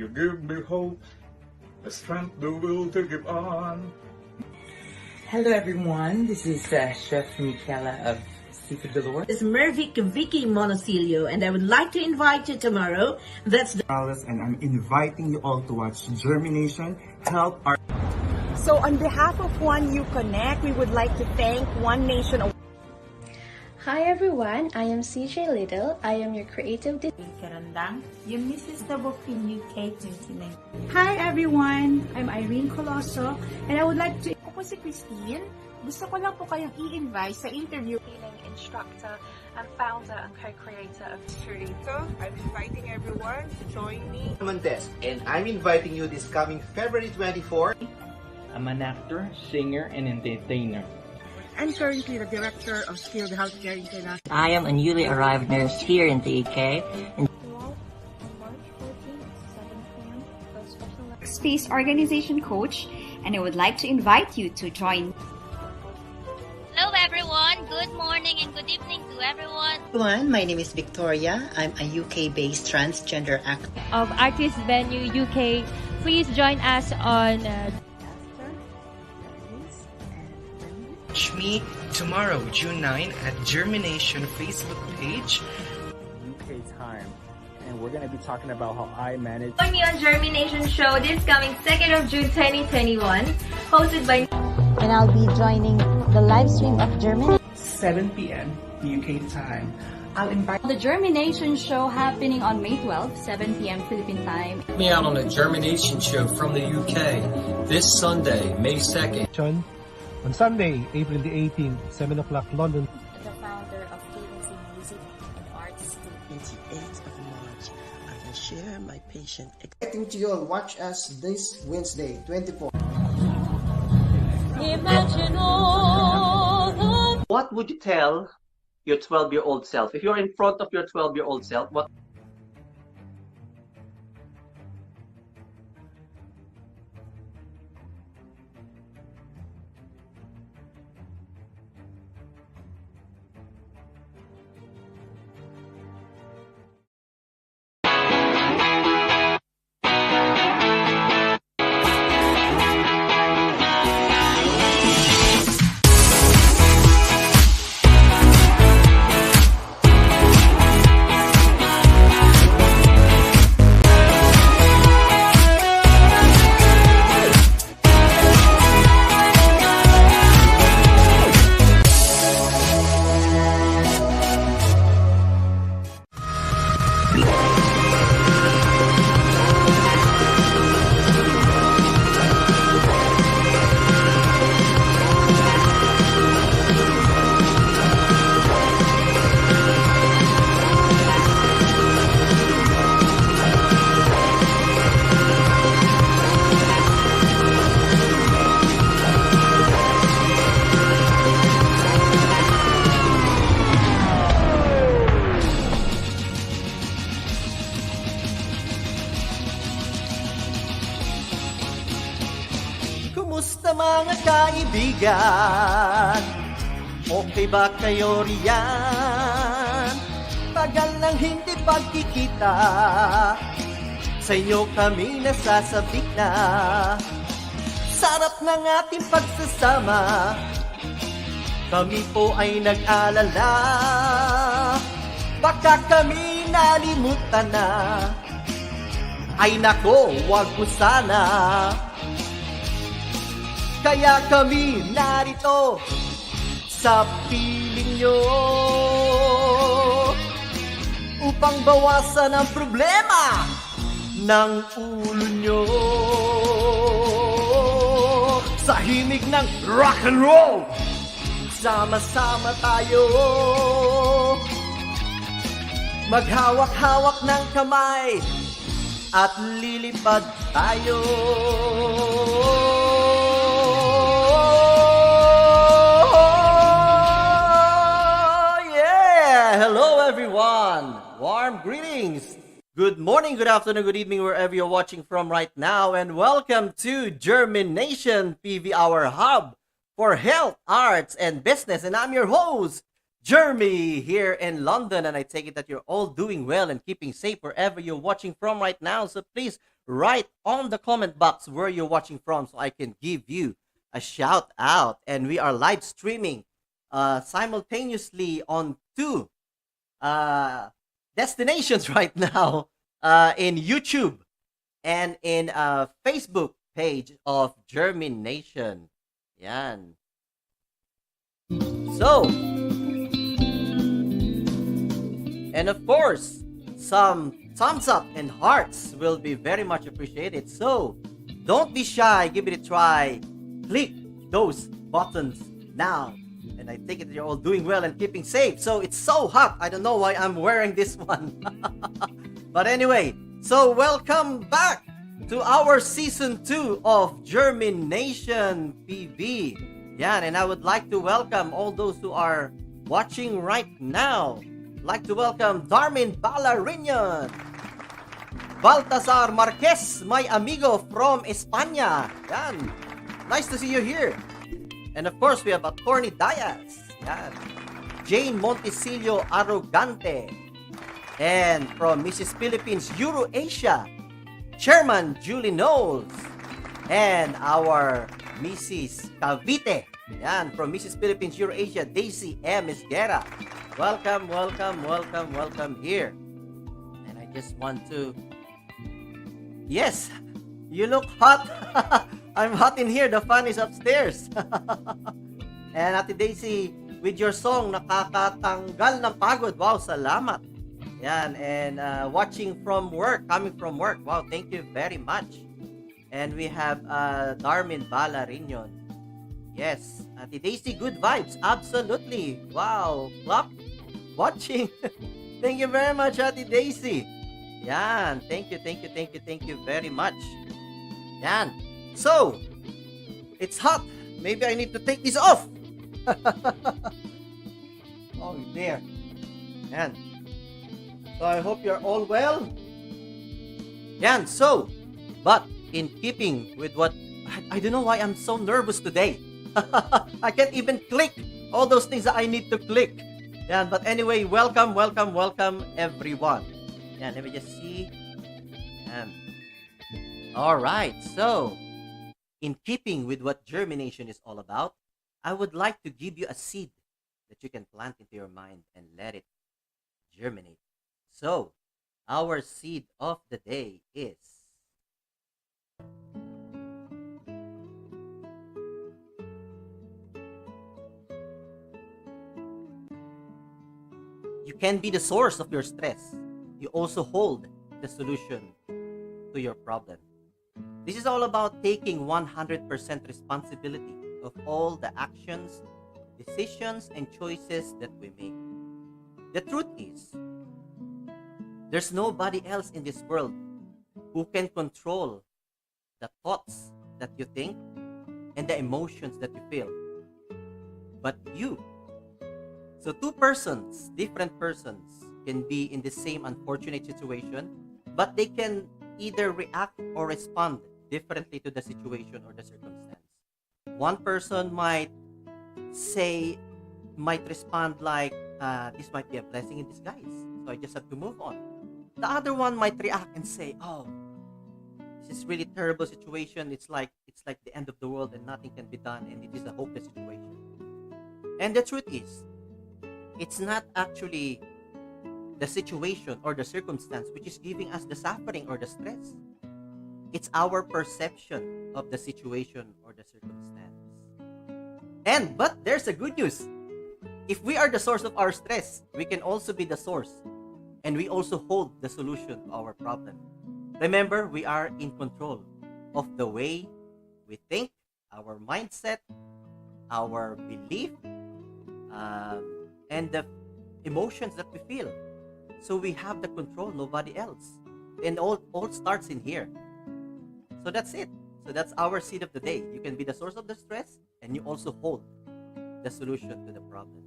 You give me hope, the strength, the will to give on. Hello everyone, this is Chef Michaela of Seafood Galore. This is Mervic Vicky Monosilio, and I would like to invite you tomorrow. That's the Alice, and I'm inviting you all to watch Germination Help Our. So on behalf of One EU KONEK, we would like to thank One Nation. Hi everyone, I am CJ Little. I am your creative Karandang, yung Mrs. Tabofin UK 29. Hi everyone, I'm Irene Coloso, and I would like to... Ako po si Christine. Gusto ko lang po kayong i-invite sa interview. Instructor and founder and co-creator of Solicitor. I'm inviting everyone to join me. Montes, and I'm inviting you this coming February 24. I'm an actor, singer, and entertainer. I'm currently the Director of Skilled Healthcare International. I am a newly arrived nurse here in the UK. Space Organization Coach, and I would like to invite you to join. Hello everyone, good morning and good evening to everyone. Everyone, my name is Victoria. I'm a UK-based transgender actor. Of Artist Venue UK, please join us on Watch me tomorrow, June 9 at Germination Facebook page. UK time. And we're going to be talking about how I manage. Join me on Germination Show this coming 2nd of June 2021, hosted by... And I'll be joining the live stream of Germination. 7 p.m. UK time. I'll invite the Germination Show happening on May 12, 7 p.m. Philippine time. Me out on a Germination Show from the UK this Sunday, May 2nd. On Sunday, April the 18th, 7 o'clock London. The founder of KNC Music and Arts. 28th of March, I will share my patient. Expecting to you all watch us this Wednesday, 24. Imagine all. What would you tell your 12-year-old self? If you're in front of your 12-year-old self, what? Kumusta mga kaibigan? Okay ba kayo riyan? Tagal nang hindi pagkikita, sa inyo kami nasasabik na. Sarap ng ating pagsasama, kami po ay nag-alala. Baka kami nalimutan na, ay nako, wag mo sana. Kaya kami narito sa piling nyo upang bawasan ang problema ng ulo nyo. Sa himig ng rock and roll, sama-sama tayo, maghawak-hawak ng kamay at lilipad tayo. Hello everyone! Warm greetings! Good morning, good afternoon, good evening, wherever you're watching from right now, and welcome to Germination PV Hour Hub for Health, Arts, and Business. And I'm your host, Jeremy, here in London, and I take it that you're all doing well and keeping safe wherever you're watching from right now. So please write on the comment box where you're watching from so I can give you a shout out. And we are live streaming simultaneously on two destinations right now, in YouTube and in Facebook page of Germination. Yan. So, and of course, some thumbs up and hearts will be very much appreciated. So, don't be shy, give it a try. Click those buttons now. And I think that you're all doing well and keeping safe. So, it's so hot. I don't know why I'm wearing this one. But anyway, so welcome back to our season 2 of Germination PV. Yeah, and I would like to welcome all those who are watching right now. I'd like to welcome Darmin Balarinion, Baltasar Marquez, my amigo from España. Yan. Nice to see you here. And of course, we have Atty. DIAS. Yan. Jane Montesillo Arrogante. And from Mrs. Philippines Eurasia, Chairman Julie Knowles. And our Mrs. Cavite. Yan, from Mrs. Philippines Eurasia, Daisy M. Esguerra. Welcome, welcome, welcome, welcome here. And I just want to... Yes, you look hot. I'm hot in here. The fan is upstairs. And Ate Daisy, with your song, nakakatanggal ng pagod. Wow, salamat. Yan, and watching from work, coming from work. Wow, thank you very much. And we have Darmin Balarinion. Yes, Ate Daisy, good vibes. Absolutely. Wow, clock watching. Thank you very much, Ate Daisy. Yan, thank you, thank you, thank you, thank you very much. Yan. So, it's hot. Maybe I need to take this off. Oh, there. Yan. So, I hope you're all well. Yan, so, but in keeping with what... I don't know why I'm so nervous today. I can't even click all those things that I need to click. Yan, but anyway, welcome, welcome, welcome, everyone. Yan, let me just see. Yan. All right, so, in keeping with what germination is all about, I would like to give you a seed that you can plant into your mind and let it germinate. So, our seed of the day is... You can be the source of your stress. You also hold the solution to your problem. This is all about taking 100% responsibility of all the actions, decisions, and choices that we make. The truth is, there's nobody else in this world who can control the thoughts that you think and the emotions that you feel, but you. So two persons, different persons, can be in the same unfortunate situation, but they can either react or respond differently to the situation or the circumstance. One person might respond like, this might be a blessing in disguise, so I just have to move on. The other one might react and say, oh, this is really terrible situation. It's like the end of the world and nothing can be done and it is a hopeless situation. And the truth is, it's not actually the situation or the circumstance which is giving us the suffering or the stress. It's our perception of the situation or the circumstance. But there's a good news. If we are the source of our stress, we can also be the source. And we also hold the solution to our problem. Remember, we are in control of the way we think, our mindset, our belief, and the emotions that we feel. So we have the control, nobody else. And all starts in here. So that's it. So that's our seed of the day. You can be the source of the stress and you also hold the solution to the problem.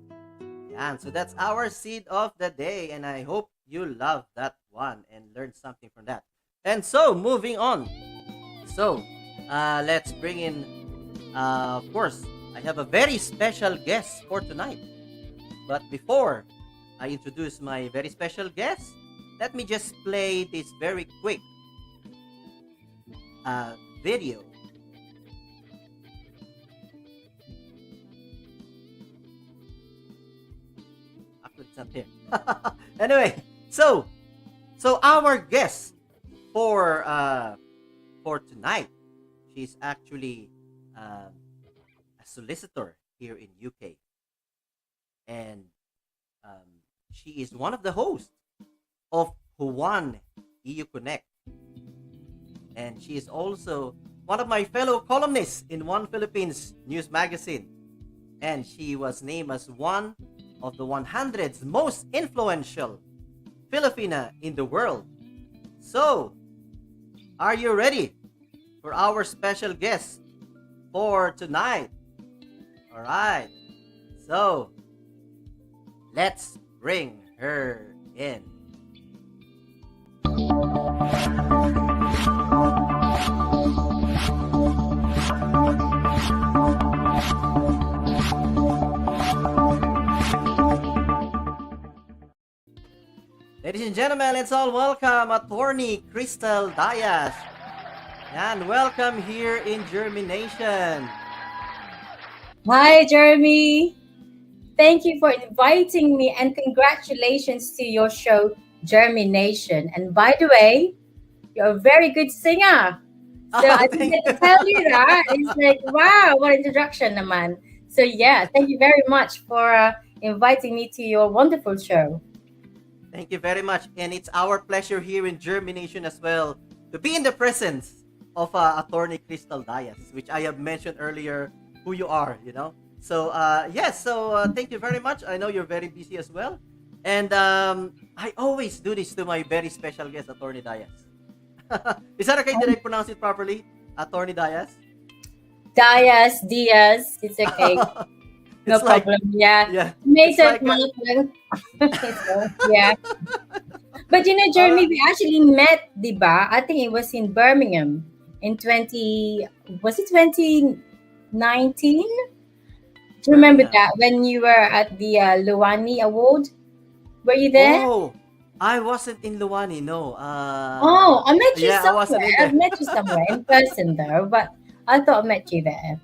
Yeah, so that's our seed of the day. And I hope you love that one and learn something from that. And so, moving on. So, let's bring in, of course, I have a very special guest for tonight. But before I introduce my very special guest, let me just play this very quick video. Actually, it's not here. Anyway, so our guest for tonight, she's actually a solicitor here in UK, and she is one of the hosts of One EU KONEK, and she is also one of my fellow columnists in One Philippines NewsMagazine, and she was named as one of the 100's most influential Filipina in the world. So, are you ready for our special guest for tonight? All right. So, let's bring her in. Ladies and gentlemen, let's all welcome Attorney Crystal DIAS. And welcome here in Germination. Hi, Jeremy. Thank you for inviting me, and congratulations to your show, Germination. And by the way, you're a very good singer. So I didn't tell you that. It's like, wow, what introduction, naman. So yeah, thank you very much for inviting me to your wonderful show. Thank you very much. And it's our pleasure here in Germination as well to be in the presence of Attorney Crystal DIAS, which I have mentioned earlier who you are, you know. So, yes, so thank you very much. I know you're very busy as well. And I always do this to my very special guest, Attorney DIAS. Is that okay? Did I pronounce it properly? Attorney DIAS? Dias, it's okay. No problem. Yeah. May sense, yeah. But you know, Jeremy, we actually met, diba? I think it was in Birmingham in 2019? Do you remember that when you were at the Luwani Award? Were you there? Oh, I wasn't in Luwani, no. I met you somewhere. I wasn't in there. I met you somewhere in person though, but I thought I met you there.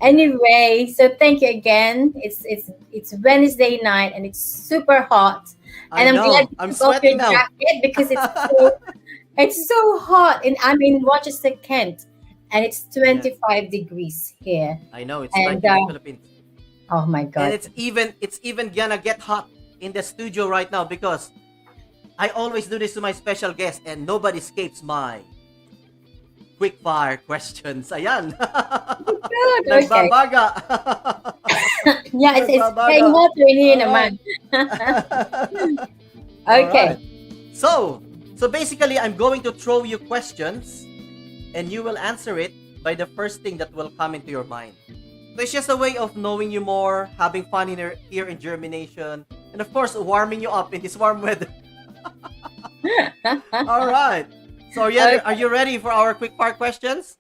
Anyway, so thank you again. It's Wednesday night and it's super hot. And I'm glad you took off your jacket because it's so hot. And I'm in Rochester, Kent, and it's 25 degrees here. I know, it's like in the Philippines. Oh my god. And it's even gonna get hot in the studio right now because I always do this to my special guest and nobody escapes my quick fire questions. Ayan. Good, Nagbabaga. Yeah, it's getting hotter in here naman. Okay. Right. So basically I'm going to throw you questions and you will answer it by the first thing that will come into your mind. So it's just a way of knowing you more, having fun here in Germination, and of course warming you up in this warm weather. All right. So are you ready for our quick fire questions?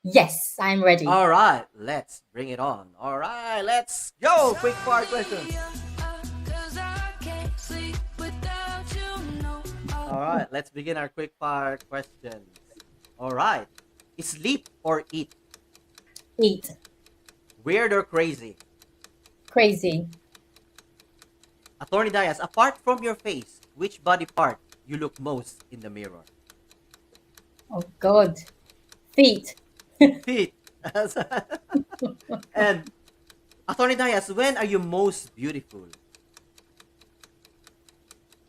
Yes, I'm ready. All right, let's bring it on. All right, let's go. Quick fire questions. All right, let's begin our quick fire questions. All right. Sleep or eat? Eat. Weird or crazy? Crazy. Attorney DIAS, apart from your face, which body part you look most in the mirror? Oh God. Feet. Feet. And Attorney DIAS, when are you most beautiful?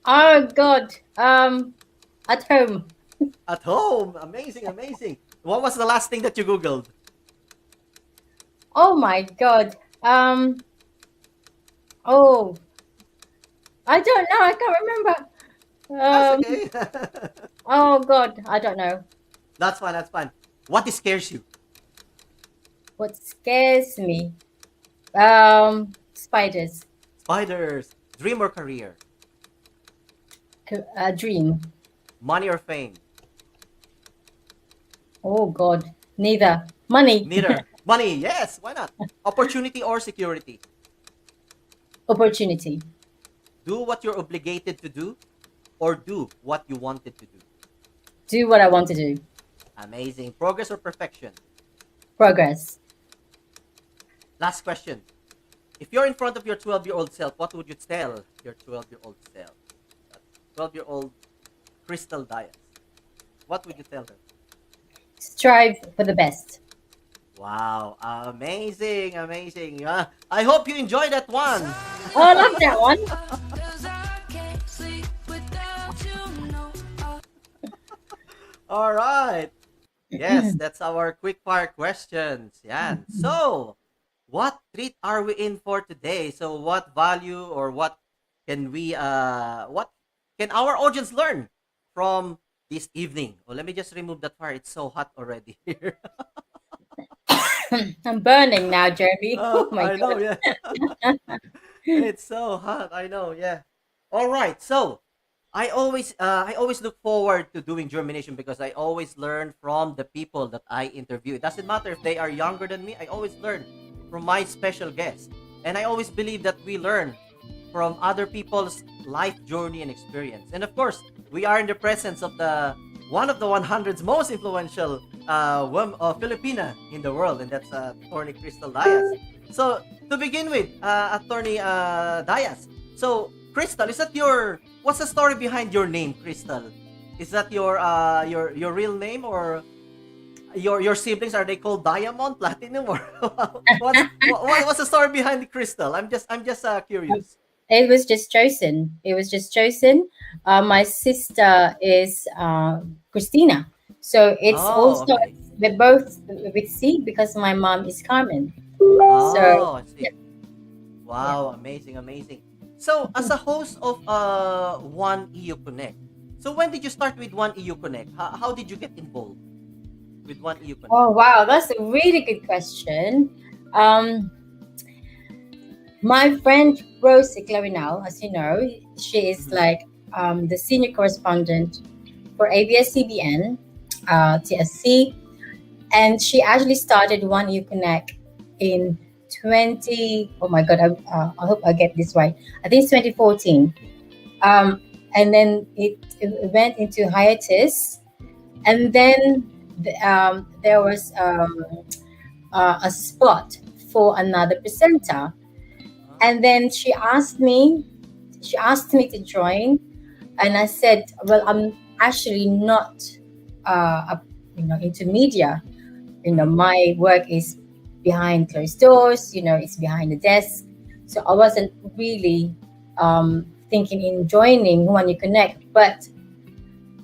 Oh God. At home. At home. Amazing. What was the last thing that you Googled? Oh my God. Oh. I don't know. I can't remember. That's okay. Oh God. I don't know. That's fine. What scares you? What scares me? Spiders. Spiders. Dream or career? Dream. Money or fame? Oh God. Neither. Money. Neither. Money. Yes. Why not? Opportunity or security? Opportunity. Do what you're obligated to do or do what you wanted to do? Do what I want to do. Amazing. Progress or perfection? Progress. Last question. If you're in front of your 12-year-old self, what would you tell your 12-year-old self? 12-year-old Crystal Dias. What would you tell her? Strive for the best. Wow. Amazing. Amazing. I hope you enjoyed that one. Oh, I love that one. All right. Yes, that's our quick fire questions. Yan. So, what treat are we in for today? So, what value or what can our audience learn from this evening? Well, let me just remove that fire. It's so hot already here. I'm burning now, Jeremy. Oh my I know, God. yeah. It's so hot. I know, yeah. All right. So, I always look forward to doing germination because I always learn from the people that I interview. It doesn't matter if they are younger than me. I always learn from my special guests, and I always believe that we learn from other people's life journey and experience. And of course, we are in the presence of one of the 100's most influential Filipina in the world, and that's Attorney Crystal Dias. So to begin with, Attorney Dias. So Crystal, what's the story behind your name, Crystal? Is that your real name, or your siblings, are they called Diamond, Platinum, or what's the story behind the Crystal? I'm just curious. It was just chosen. My sister is Christina, so it's also okay. they're both with C because my mom is Carmen. I see. Wow, amazing. So, as a host of One EU Connect, so when did you start with One EU Connect? How did you get involved with One EU Connect? Oh wow, that's a really good question. My friend Rosie Clarinal, as you know, she is like the senior correspondent for ABS-CBN, TSC, and she actually started One EU Connect in 20. Oh my God, I hope I get this right. I think it's 2014, and then it went into hiatus, and then there was a spot for another presenter. And then she asked me to join, and I said, "Well, I'm actually not, into media. My work is behind closed doors. It's behind the desk. So I wasn't really thinking in joining One You Connect. But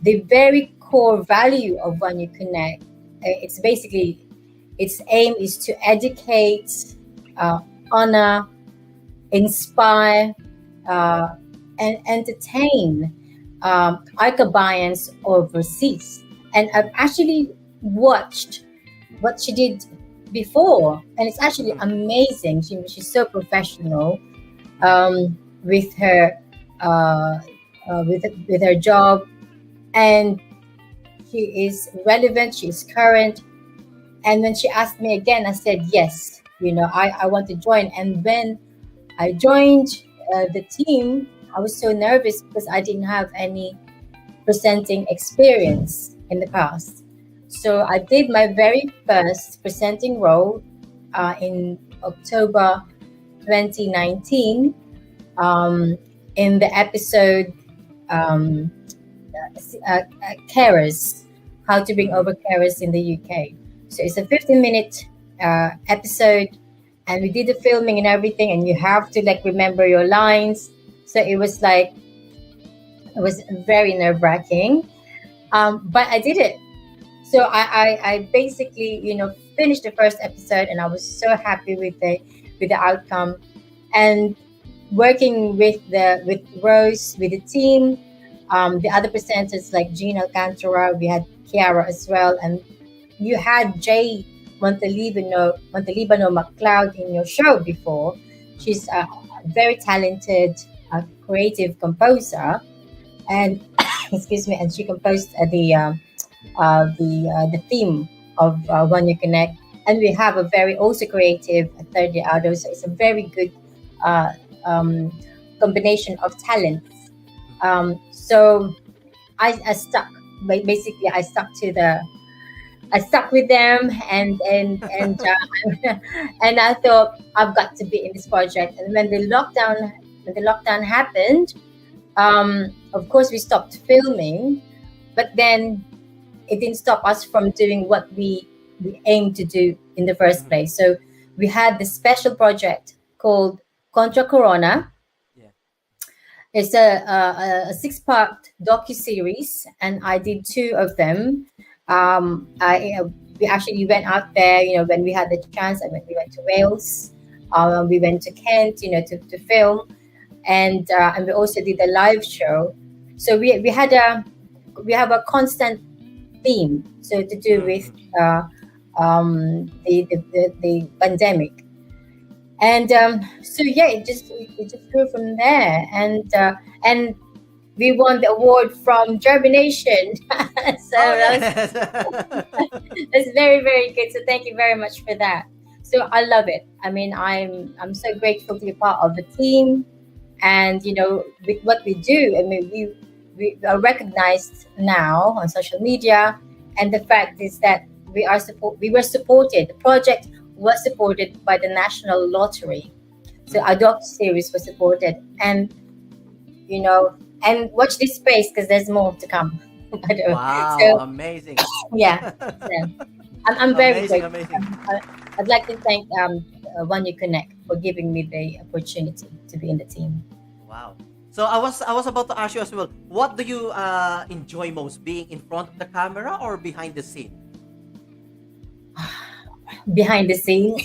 the very core value of One You Connect, its aim is to educate, honor, inspire, and entertain Ikabayans overseas. And I've actually watched what she did before, and it's actually amazing. She's so professional with her with her job, and she is relevant. She is current. And when she asked me again, I said yes. I want to join. And when I joined the team, I was so nervous because I didn't have any presenting experience in the past. So I did my very first presenting role in October 2019 in the episode Carers, How to Bring Over Carers in the UK. So it's a 15-minute episode, and we did the filming and everything, and you have to remember your lines. So it was very nerve-wracking, but I did it. So I basically finished the first episode, and I was so happy with the outcome. And working with Rose, with the team, the other presenters like Jean Alcantara, we had Kiara as well, and you had Jay Montalibano McLeod in your show before. She's a very talented creative composer, and excuse me, and she composed the theme of One You Connect. And we have a very also creative Third Year Auto, so it's a very good combination of talents. So I stuck. Basically, I stuck to I stuck with them, and I thought I've got to be in this project. And when the lockdown happened, of course we stopped filming, but then it didn't stop us from doing what we aimed to do in the first place. So we had this special project called Contra Corona. It's a 6-part docu-series, and I did 2 of them. We actually went out there, when we had the chance. We went to Wales, we went to Kent, to film, and we also did a live show. So we have a constant theme, so to do with the pandemic. And so it just grew from there, and we won the award from Germination. So that's very, very good. So thank you very much for that. So I love it. I mean, I'm so grateful to be part of the team, and with what we do. I mean, we are recognized now on social media, and the fact is that we were supported. The project was supported by the National Lottery. So our docu-series was supported, and and watch this space because there's more to come. Wow, so, amazing. Yeah. So, I'm very amazing, grateful. amazing. I'd like to thank One You Connect for giving me the opportunity to be in the team. Wow. So I was about to ask you as well, what do you enjoy most, being in front of the camera or behind the scene? Behind the scenes.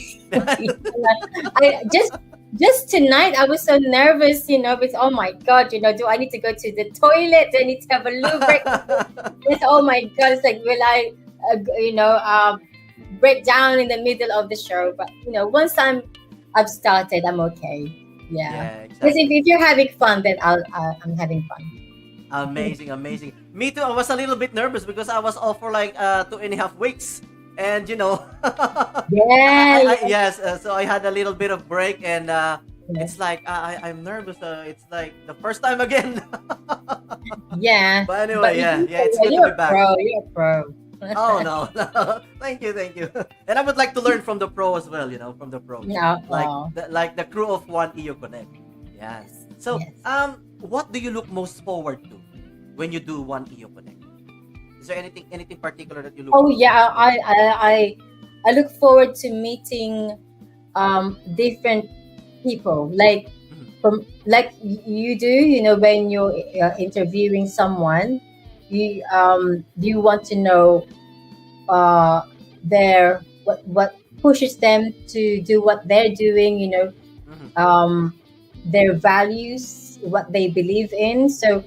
I just tonight I was so nervous, with oh my god, do I need to go to the toilet? Do I need to have a loo break? Yes, oh my god, it's like, will I break down in the middle of the show? But once I've started, I'm okay. Yeah, because if you're having fun, then I'm having fun. Amazing, amazing. Me too. I was a little bit nervous because I was off for like 2.5 weeks. And yes, so I had a little bit of break, and it's like I'm nervous. It's like the first time again. Yeah. But anyway, it's good to be back. You're a pro. Oh no, thank you. And I would like to learn from the pro as well. From the pros. Yeah. Like the crew of One EU KONEK. Yes. So what do you look most forward to when you do One EU KONEK? Is there anything particular that you look? Oh yeah, I look forward to meeting different people, like from like you do. When you're interviewing someone, you want to know what pushes them to do what they're doing. Their values, what they believe in. So.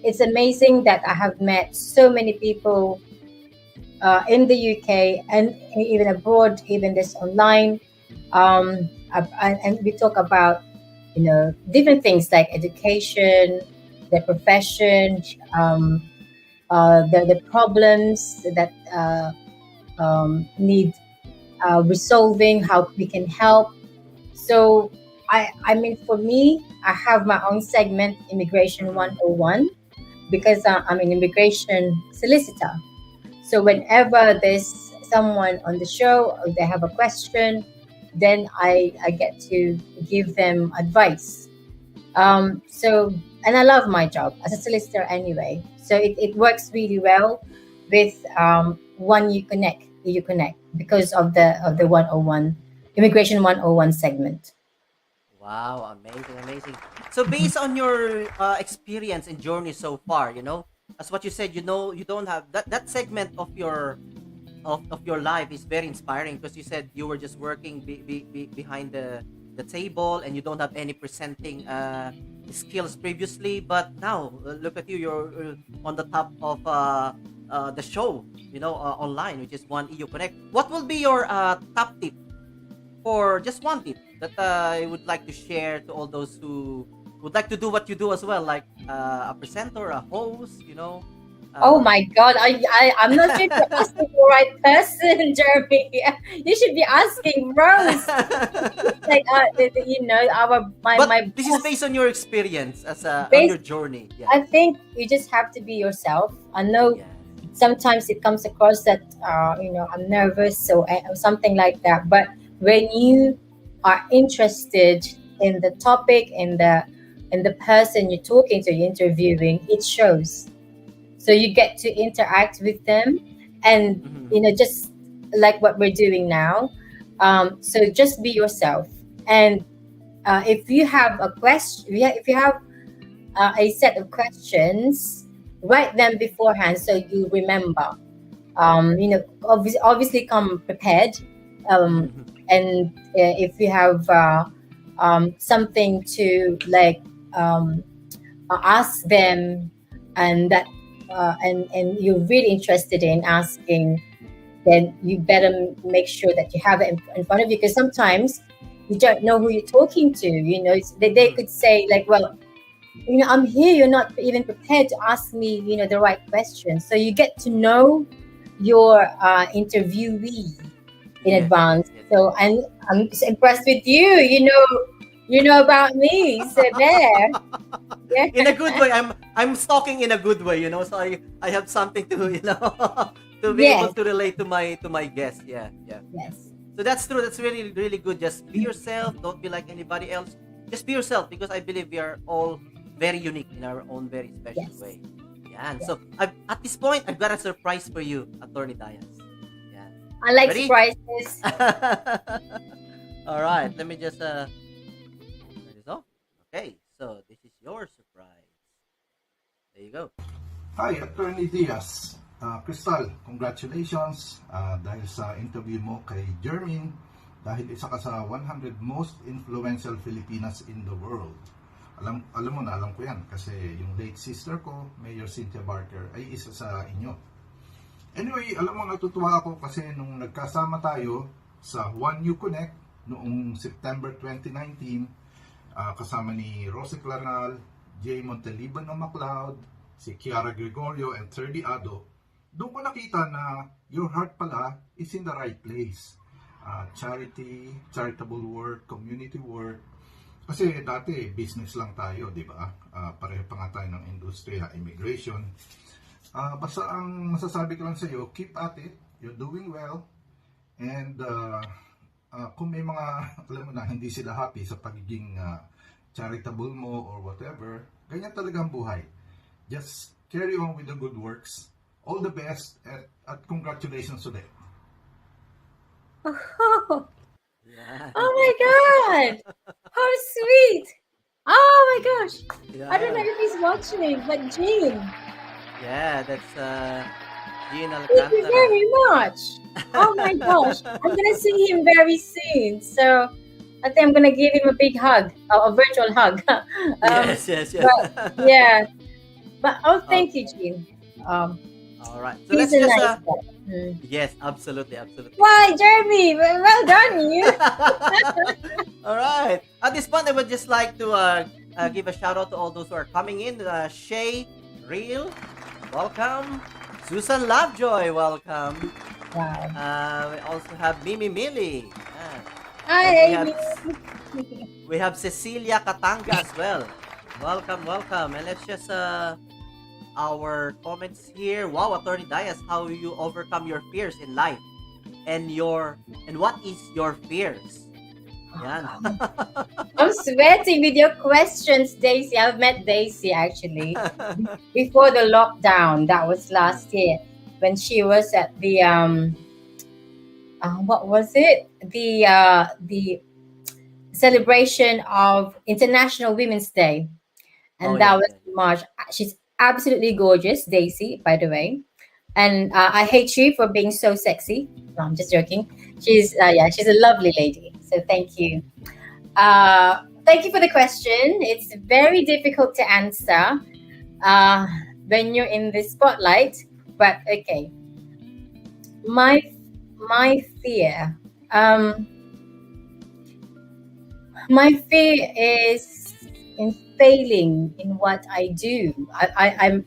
It's amazing that I have met so many people in the UK and even abroad, even this online. And we talk about, different things like education, their profession, the problems that need resolving, how we can help. So, I mean, for me, I have my own segment, Immigration 101. Because I'm an immigration solicitor. So whenever there's someone on the show or they have a question, then I get to give them advice. So, and I love my job as a solicitor anyway. So it works really well with One EU KONEK because of the 101, Immigration 101 segment. Wow, amazing. So based on your experience and journey so far, as what you said, you don't have that segment of your life is very inspiring because you said you were just working behind the table and you don't have any presenting skills previously, but now look at you, you're on the top of the show, online, which is One EU KONEK. What will be your top tip, or just one tip that I would like to share to all those who would like to do what you do as well, like a presenter, a host, Oh my God, I'm not sure if you're asking the right person, Jeremy. You should be asking Rose. Like, But this is based on your experience as on your journey. Yeah. I think you just have to be yourself. I know sometimes it comes across that I'm nervous or something like that. But when you are interested in the topic and the person you're talking to, you're interviewing, it shows. So you get to interact with them, and just like what we're doing now. So just be yourself, and if you have a question, if you have a set of questions, write them beforehand so you remember. Obviously come prepared, and if you have something to ask them, and that and you're really interested in asking, then you better make sure that you have it in front of you, because sometimes you don't know who you're talking to. They could say like, well, I'm here, you're not even prepared to ask me the right question. So you get to know your interviewee in advance. So I'm just impressed with you. You know about me. So there. Yeah. In a good way. I'm stalking in a good way, so I have something to to be able to relate to my guest. Yeah. Yes. So that's true. That's really, really good. Just be yourself. Don't be like anybody else. Just be yourself, because I believe we are all very unique in our own very special way. Yeah. And so at this point, I've got a surprise for you, Atty. DIAS. Yeah. I like Ready? surprises. All right. Let me just turn this off. Okay. So this is your surprise. There you go. Hi, Atty. Diaz. Crystal, congratulations dahil sa interview mo kay Jermin, dahil isa ka sa 100 most influential Filipinas in the world. Alam ko yan kasi yung late sister ko, Mayor Cynthia Barker, ay isa sa inyo. Anyway, alam mo, natutuwa ako kasi nung nagkasama tayo sa One EU KONEK noong September 2019, kasama ni Rosie Claral, Jay Monteliban ng MacLeod, si Kiara Gregorio, and 30 Ado. Doon ko nakita na your heart pala is in the right place. Charity, charitable work, community work. Kasi dati business lang tayo, di ba? Pareho pa nga tayo ng industriya, immigration. Basta ang masasabi ko lang sa iyo, keep at it. You're doing well. And kung may mga, alam mo na, hindi sila happy sa pagiging charitable mo or whatever, ganyan talaga ang buhay. Just carry on with the good works. All the best at congratulations today. Oh, oh my God! How sweet! Oh my gosh! Yeah. I don't know if he's watching, but Jean. Yeah, that's Jean Thank you Alcantara. very much. Oh my gosh! I'm gonna see him very soon. So I think I'm gonna give him a big hug, a virtual hug. Yes. But, yeah. But thank you, Jean. All right. So He's let's a just nice guy. yes, absolutely. Why, Jeremy? Well done, you. All right. At this point, I would just like to give a shout out to all those who are coming in. Shay, Real, welcome. Susan Lovejoy, welcome. Wow. We also have Mimi Millie. Hi, We have Cecilia Katanga as well. Welcome. And let's just our comments here. Wow, Atty. DIAS, how you overcome your fears in life, and what is your fears? Yan. I'm sweating with your questions, Daisy. I've met Daisy actually before the lockdown. That was last year when she was at the what was it? The celebration of International Women's Day, and that was in March. She's absolutely gorgeous, Daisy, by the way. And I hate you for being so sexy. No, I'm just joking. She's a lovely lady. So thank you. Thank you for the question. It's very difficult to answer when you're in the spotlight. But okay, my fear. My fear is in failing in what I do. I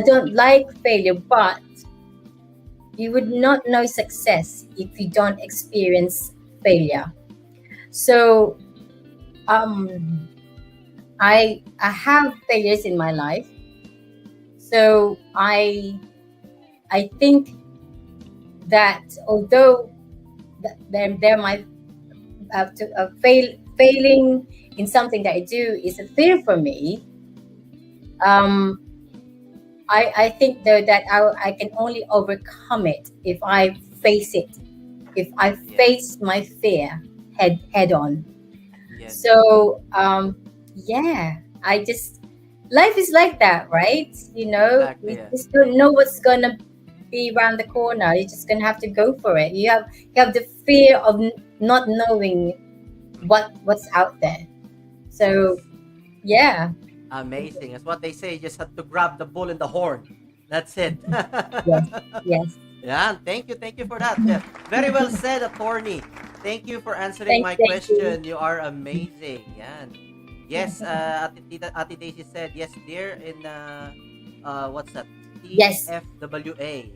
don't like failure, but you would not know success if you don't experience failure. So I have failures in my life. So I I think that although there might failing in something that I do is a fear for me, I think though that I can only overcome it if I face it, if I face my fear head on. Yes. So yeah, life is like that, right? You know, Exactly, you just don't know what's gonna be around the corner. You're just gonna have to go for it. You have the fear of not knowing what's out there. So yeah. Amazing. That's what they say. You just have to grab the bull in the horn. That's it. Yes. Yeah, thank you for that. Yeah. Very well said, attorney. Thank you for answering my question. You are amazing. Yeah. Yes, Ate Daisy said, yes, dear, in what's that? Yes. FWA.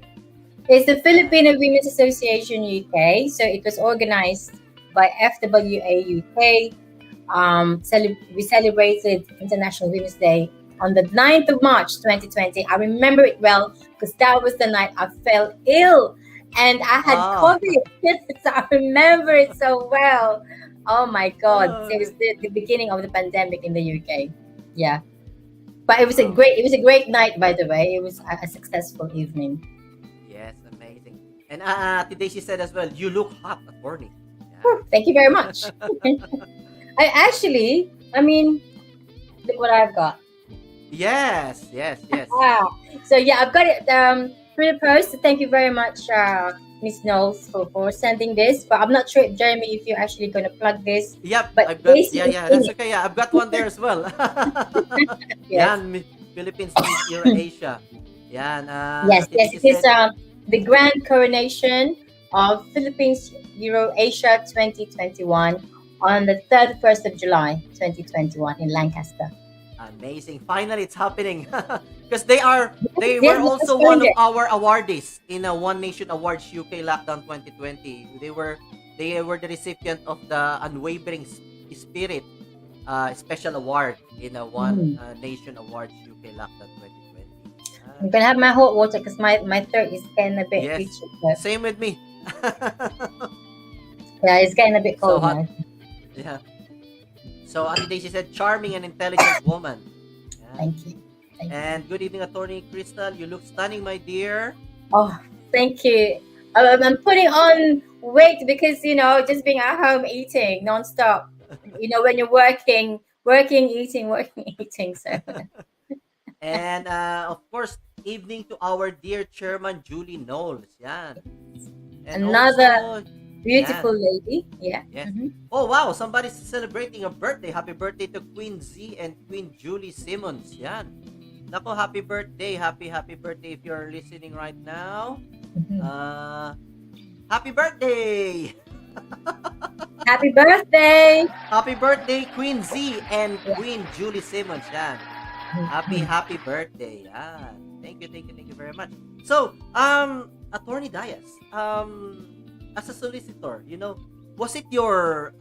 It's the Filipino Women's Association UK. So it was organized by FWA UK. We celebrated International Women's Day on the 9th of March 2020. I remember it well because that was the night I fell ill and I had COVID. So I remember it so well. Oh my God. It was the beginning of the pandemic in the UK. Yeah. But it was a great night, by the way. It was a successful evening. Yes, amazing. And today she said as well, you look hot, attorney. Yeah. Thank you very much. I mean, look what I've got. Yes. Wow. So yeah, I've got it through the post. Thank you very much, Miss Knowles, for sending this. But I'm not sure, Jeremy, if you're actually going to plug this. Yep. But I've got, that's okay. Yeah, I've got one there as well. Yes. Yan, Philippines Eurasia. Yan. Yes. It is the grand coronation of Philippines Eurasia 2021 on the 31st of July 2021 in Lancaster. Amazing. Finally, it's happening. Because they were also one of our awardees in a One Nation Awards UK Lockdown 2020. They were the recipient of the Unwavering Spirit Special Award in a One Nation Awards UK Lockdown 2020. I'm gonna have my hot water because my throat is getting a bit itchy. Same with me. Yeah, it's getting a bit cold so now. Yeah. So Ate Daisy said, charming and intelligent woman. Yeah. Thank you. And good evening, Attorney Crystal. You look stunning, my dear. Oh, thank you. I'm putting on weight because, just being at home eating nonstop. When you're working, eating. So. And of course, evening to our dear chairman, Julie Knowles. Yeah. And another also, beautiful lady. Yeah. Yes. Oh, wow. Somebody's celebrating a birthday. Happy birthday to Queen Z and Queen Julie Simmons. Yan. Nako, happy birthday. Happy birthday if you're listening right now. Happy birthday. Happy birthday. Happy birthday, Queen Z and Queen Julie Simmons. Yan. Happy birthday. Yan. Thank you very much. So, Attorney DIAS, as a solicitor, was it your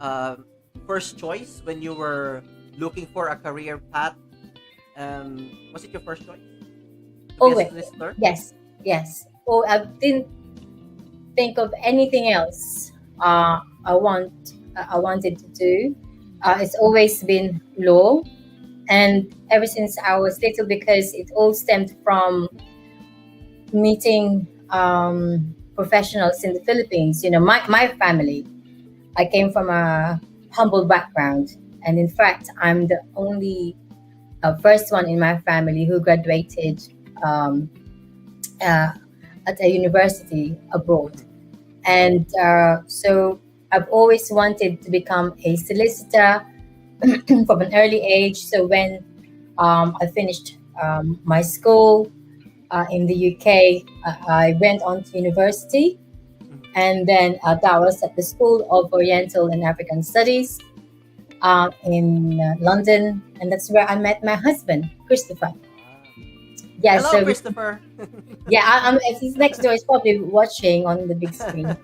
first choice when you were looking for a career path? Was it your first choice? Solicitor? Yes. Oh, I didn't think of anything else. I wanted to do. It's always been law, and ever since I was little, because it all stemmed from meeting professionals in the Philippines. My family, I came from a humble background, and in fact, I'm the only first one in my family who graduated at a university abroad. And so I've always wanted to become a solicitor from an early age. So when I finished my school in the UK, I went on to university, and then that was at the School of Oriental and African Studies in London, and that's where I met my husband, Christopher. Yeah, hello, Christopher. If he's next door, he's probably watching on the big screen.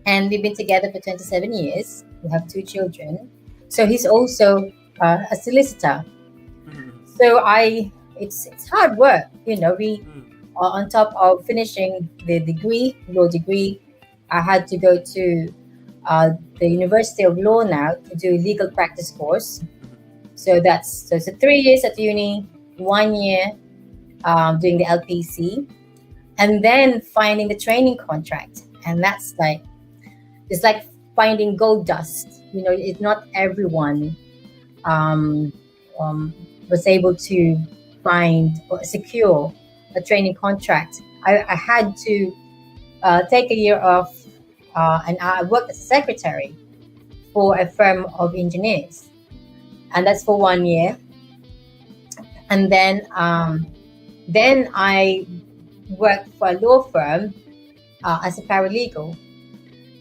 And we've been together for 27 years. We have 2 children. So he's also a solicitor. So it's hard work. We on top of finishing the law degree, I had to go to the University of Law now to do legal practice course. So it's 3 years at uni, 1 year doing the LPC, and then finding the training contract. And that's it's like finding gold dust. It's not everyone was able to find or secure a training contract. I had to take a year off, and I worked as a secretary for a firm of engineers, and that's for 1 year. And then I worked for a law firm as a paralegal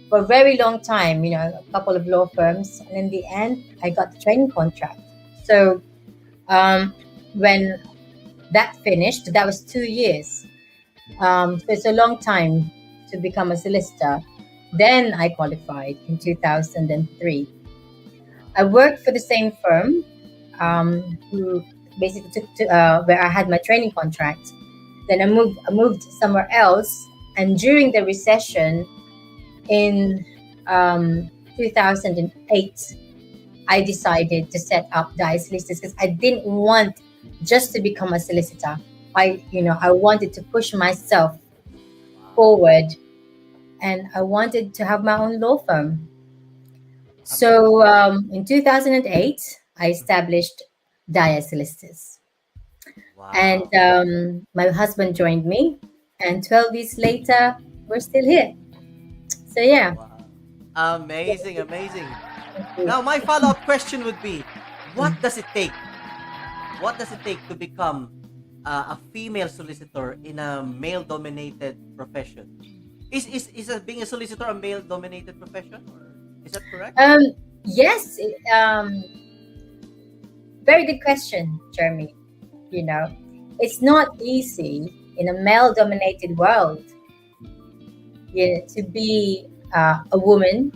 for a very long time, a couple of law firms. And in the end, I got the training contract. So when that finished, that was 2 years. So it's a long time to become a solicitor. Then I qualified in 2003. I worked for the same firm who basically took where I had my training contract. Then I moved somewhere else, and during the recession in 2008, I decided to set up DIAS Solicitors because I didn't want just to become a solicitor. I wanted to push myself forward, and I wanted to have my own law firm. So in 2008, I established DIAS Solicitors. Wow. And my husband joined me, and 12 years later, we're still here. So yeah. Wow. Amazing. Now, my follow-up question would be, what does it take? What does it take to become a female solicitor in a male-dominated profession? Is being a solicitor a male-dominated profession? Or is that correct? Yes. Very good question, Jeremy. It's not easy in a male-dominated world to be a woman,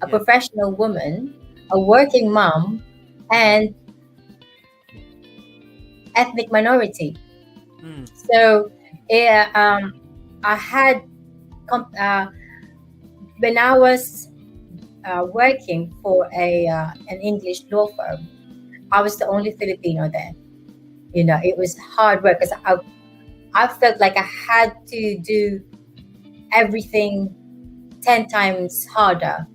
a professional woman, a working mom, and ethnic minority. So I had when I was working for an English law firm, I was the only Filipino there. It was hard work because I felt like I had to do everything 10 times harder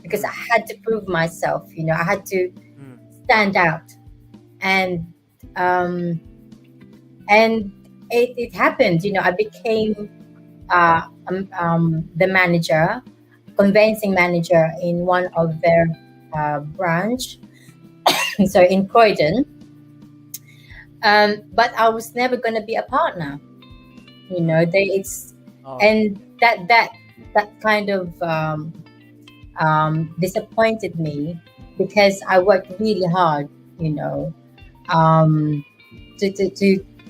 because I had to prove myself. I had to stand out, and it happened. I became the manager, conveyancing manager in one of their branch, so in Croydon. But I was never going to be a partner. And that kind of disappointed me because I worked really hard,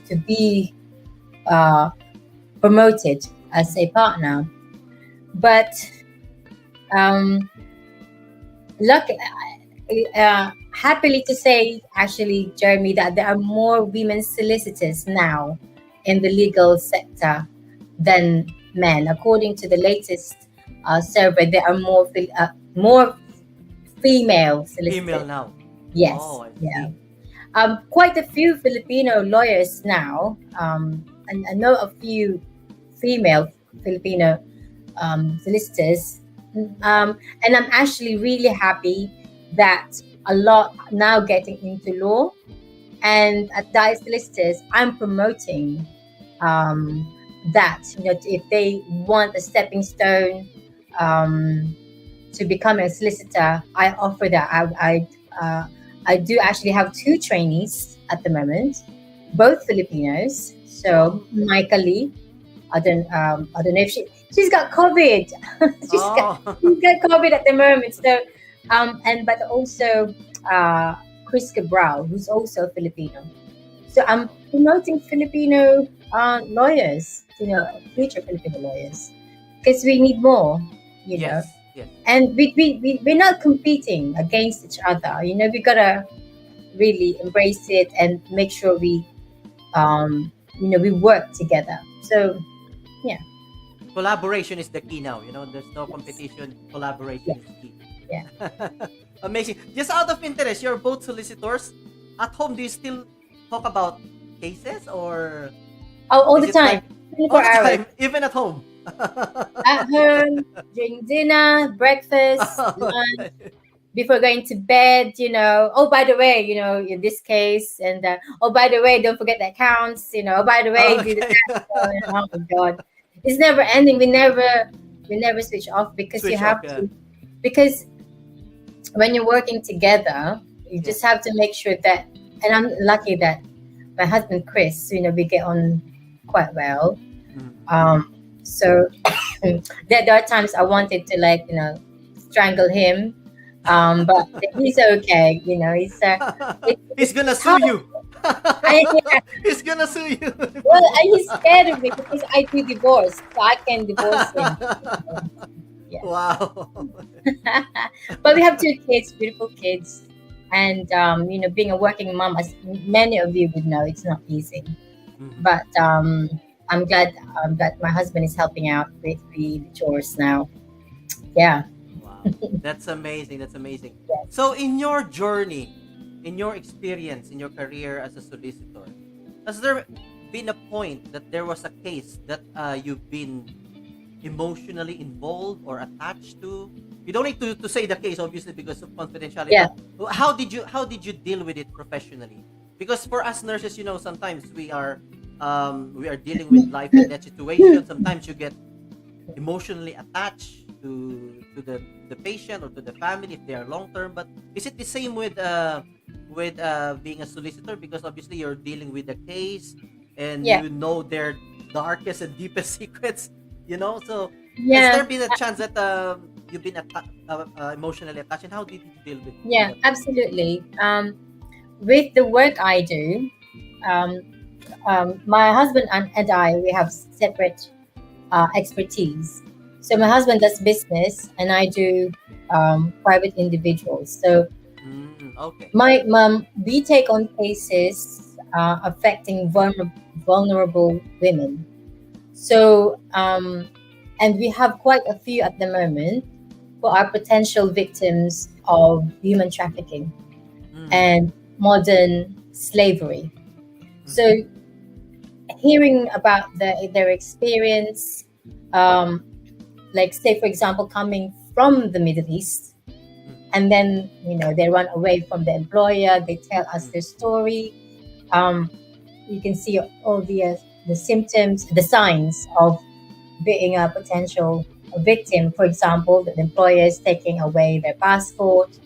to be promoted as a partner. But happily to say, actually, Jeremy, that there are more women solicitors now in the legal sector than men. According to the latest survey, there are more female solicitors. Female now. Yes. Oh, I see. Yeah. Quite a few Filipino lawyers now, and I know a few female Filipino solicitors, and I'm actually really happy that a lot now getting into law. And at DIAS Solicitors, I'm promoting that, if they want a stepping stone to become a solicitor, I offer that. I do actually have 2 trainees at the moment, both Filipinos. So Micah Lee, I don't know if she's got COVID. she's got COVID at the moment. So but also Chris Cabral, who's also Filipino. So I'm promoting Filipino lawyers, future Filipino lawyers, because we need more, Yes. And we're not competing against each other. We gotta really embrace it and make sure we we work together. So, yeah. Collaboration is the key now. There's no competition. Collaboration is key. Yeah. Amazing. Just out of interest, you're both solicitors. At home, do you still talk about cases or? Oh, all the is it time. like- 24 all the hours. time, even at home. At home, during dinner, breakfast, lunch, before going to bed, oh, by the way, in this case, and oh, by the way, don't forget that counts, oh, by the way, do Okay. that. Oh my God. It's never ending. We never switch off because you Switch have off, yeah. to, because when you're working together, you just have to make sure that, and I'm lucky that my husband, Chris, we get on quite well. So there are times I wanted to strangle him, but he's okay. He's gonna sue you. Yeah. He's gonna sue you. Well, he's scared of me because I do divorce, so I can divorce him. Yeah. Wow. But we have 2 kids, beautiful kids, and being a working mom, as many of you would know, it's not easy. But I'm glad that my husband is helping out with the chores now. Yeah. Wow. That's amazing. That's amazing. So in your journey, in your experience, in your career as a solicitor, has there been a point that there was a case that you've been emotionally involved or attached to? You don't need to say the case, obviously, because of confidentiality. Yeah. But how did you deal with it professionally? Because for us nurses, sometimes we are dealing with life and death situation. Sometimes you get emotionally attached to the patient or to the family if they are long term. But is it the same with being a solicitor? Because obviously you're dealing with a case and you know their darkest and deepest secrets. So has there been a chance that you've been emotionally attached, and how did you deal with it? Yeah, absolutely. With the work I do, my husband and I, we have separate expertise. So my husband does business, and I do private individuals. So okay. my mom, we take on cases affecting vulnerable women. So and we have quite a few at the moment who are potential victims of human trafficking and modern slavery. So hearing about their experience, like say for example coming from the Middle East, and then they run away from the employer, they tell us their story. You can see all the symptoms, the signs of being a potential victim. For example, the employer is taking away their passport,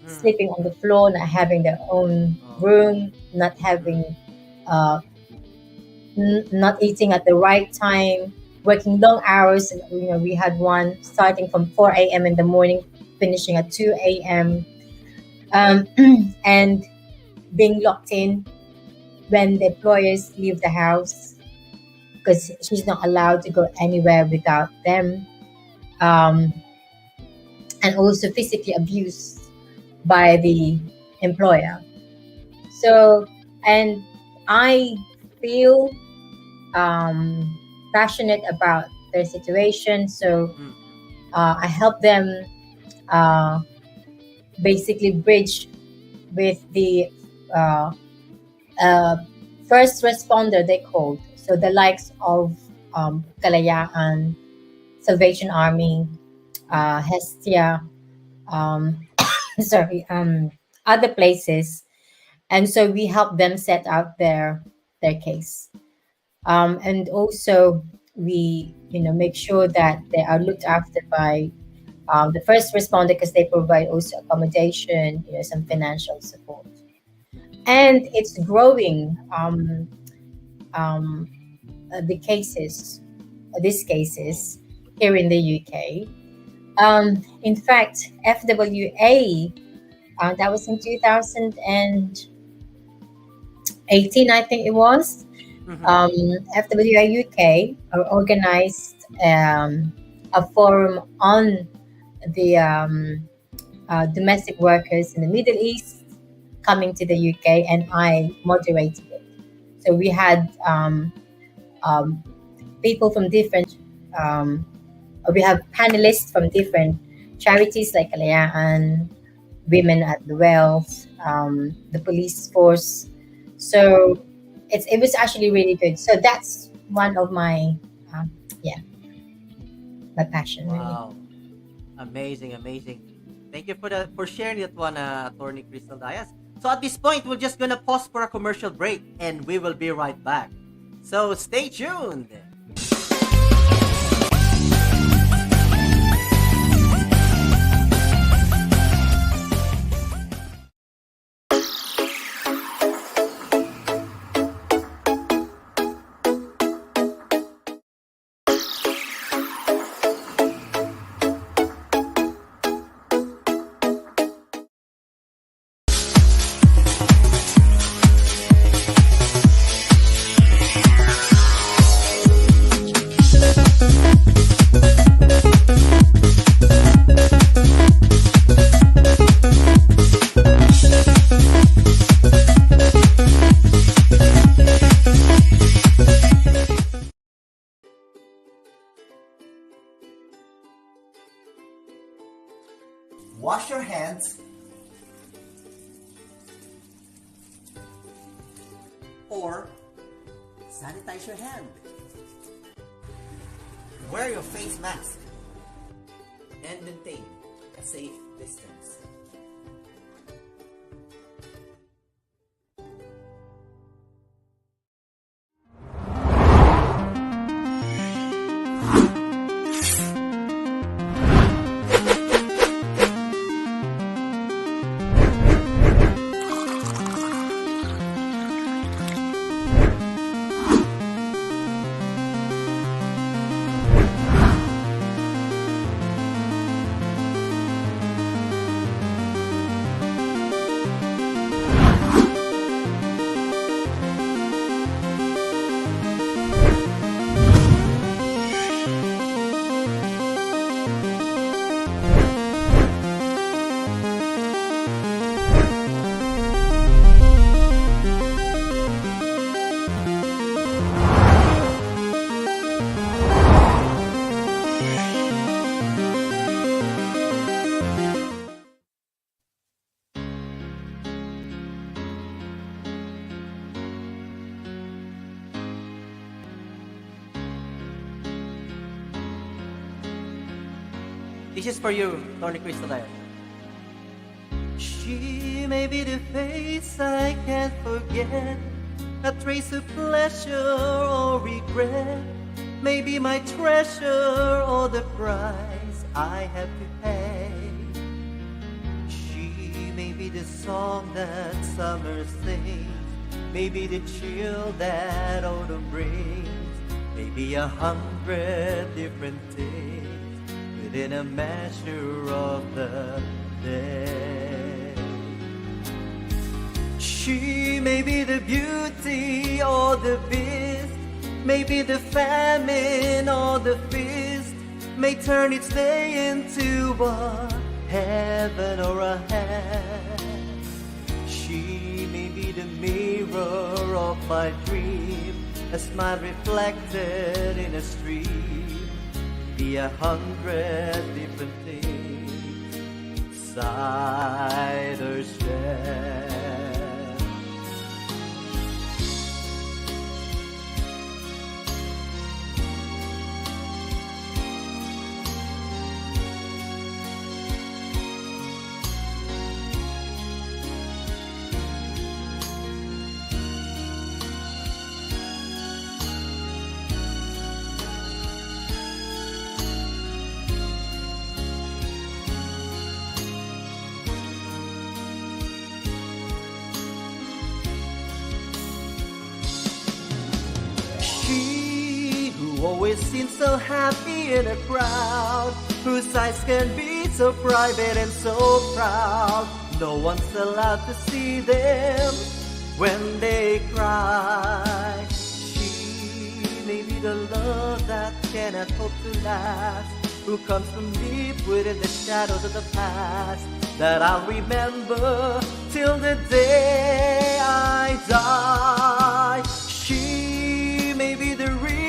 sleeping on the floor, not having their own room, not having not eating at the right time, working long hours. We had one starting from 4 a.m. in the morning, finishing at 2 a.m. And being locked in when the employers leave the house because she's not allowed to go anywhere without them. And also physically abused by the employer. So, and I feel passionate about their situation. So I help them basically bridge with the first responder, they called. So the likes of Kalayaan, Salvation Army, Hestia, other places. And so we help them set out their case. And also we make sure that they are looked after by the first responder, because they provide also accommodation, some financial support. And it's growing, these cases here in the UK. In fact, FWA, that was in 2018, I think it was. FWA UK organized a forum on the domestic workers in the Middle East coming to the UK, and I moderated it. So we had people from different, we have panelists from different charities like Kalayaan, Women at the Wells, the police force. So it was actually really good. So that's one of my, my passion. Wow. Amazing, amazing. Thank you for sharing that one, Attorney Crystal Dias. So at this point, we're just gonna pause for a commercial break and we will be right back. So stay tuned. Wash your hands or sanitize your hand. Wear your face mask and maintain a safe distance. This is for you, Attorney Crystal Dias. She may be the face I can't forget, a trace of pleasure or regret, maybe my treasure or the price I have to pay. She may be the song that summer sings, maybe the chill that autumn brings, maybe 100 different things within a measure of the day. She may be the beauty or the beast, maybe the famine or the feast, may turn its day into a heaven or a hell. She may be the mirror of my dream, a smile reflected in a stream, be 100 different things, side or share. Always seems so happy in a crowd, whose eyes can be so private and so proud. No one's allowed to see them when they cry. She may be the love that cannot hope to last, who comes from deep within the shadows of the past, that I'll remember till the day I die. She may be the reason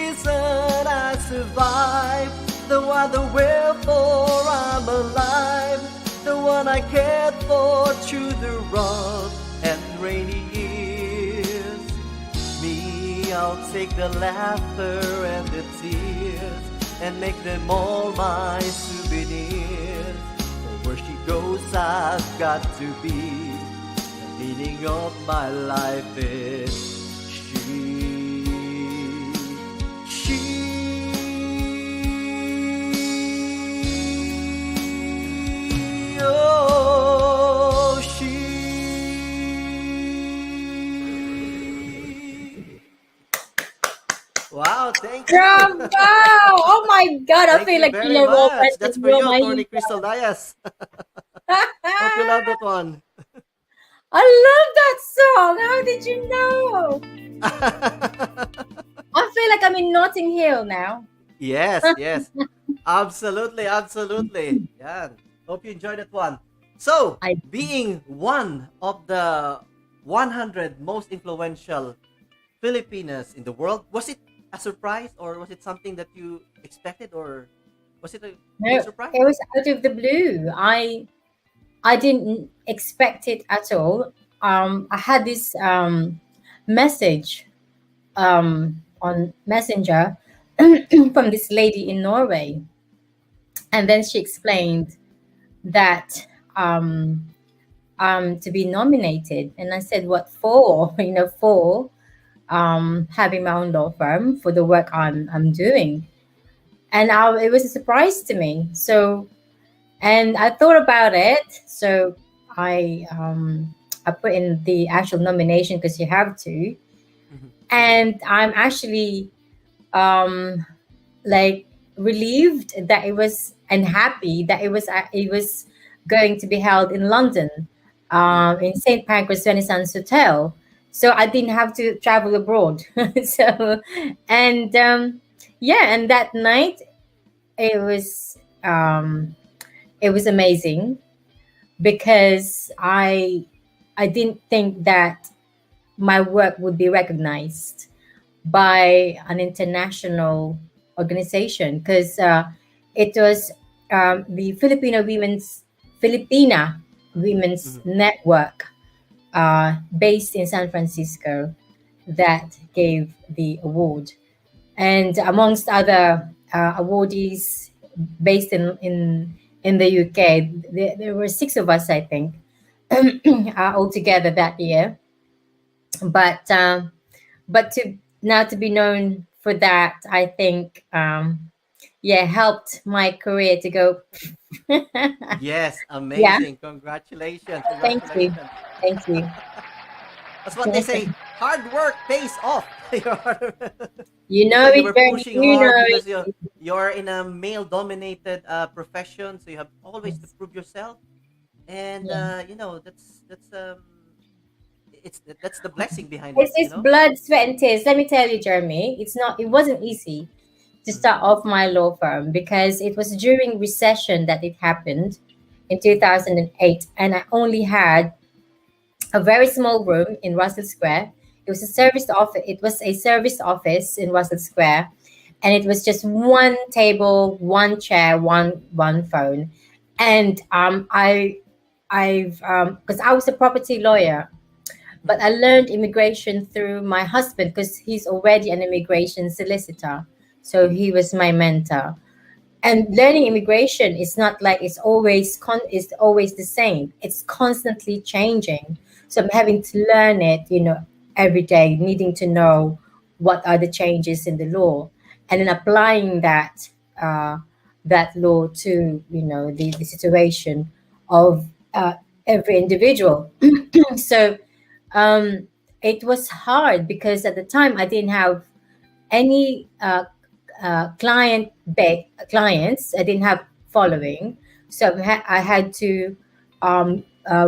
survive, the one the wherefore I'm alive, the one I cared for through the rough and rainy years. Me, I'll take the laughter and the tears and make them all my souvenirs. For where she goes, I've got to be. The meaning of my life is she. Oh, she. Wow, thank you. Bravo! Oh my God, I Thank feel you like very Killer Wolf much. has That's to for blow you, my Atty. ears Crystal out. Dias. Hope you love that one. I love that song. How did you know? I feel like I'm in Notting Hill now. Yes, yes. Absolutely, absolutely. Yeah. Hope you enjoyed that one. So, being one of the 100 most influential Filipinas in the world, was it a surprise or was it something that you expected or was it a No, surprise? it was out of the blue. I didn't expect it at all. I had this message on Messenger from this lady in Norway, and then she explained that to be nominated, and I said, "What for?" For having my own law firm for the work I'm doing, and it was a surprise to me. So, and I thought about it. So I put in the actual nomination because you have to, and I'm actually like relieved that it was and happy that it was going to be held in London, in St. Pancras Renaissance Hotel. So I didn't have to travel abroad. So, and yeah, and that night it was amazing because I didn't think that my work would be recognized by an international organization because it was the Filipina Women's Network based in San Francisco that gave the award, and amongst other awardees based in the UK, there were 6 of us, I think, altogether that year. But to be known for that, I think, helped my career to go. Yes, Yeah. amazing. Congratulations. Thank you. Congratulations. Thank you. That's what they say. Hard work pays off. You know you it, were Bernie. pushing You hard know because it. you're in a male-dominated profession, so you have always to prove yourself, and that's the blessing behind it. It's blood, sweat, and tears. Let me tell you, Jeremy, it wasn't easy to start off my law firm because it was during recession that it happened in 2008, and I only had a very small room in Russell Square. It was a service office. It was a service office in Russell Square, and it was just one table, one chair, one phone. And because I was a property lawyer, but I learned immigration through my husband because he's already an immigration solicitor. So he was my mentor. And learning immigration is not like it's always the same. It's constantly changing. So I'm having to learn it, every day, needing to know what are the changes in the law, and then applying that law to the situation of every individual. So it was hard because at the time I didn't have any clients. I didn't have following, so I had to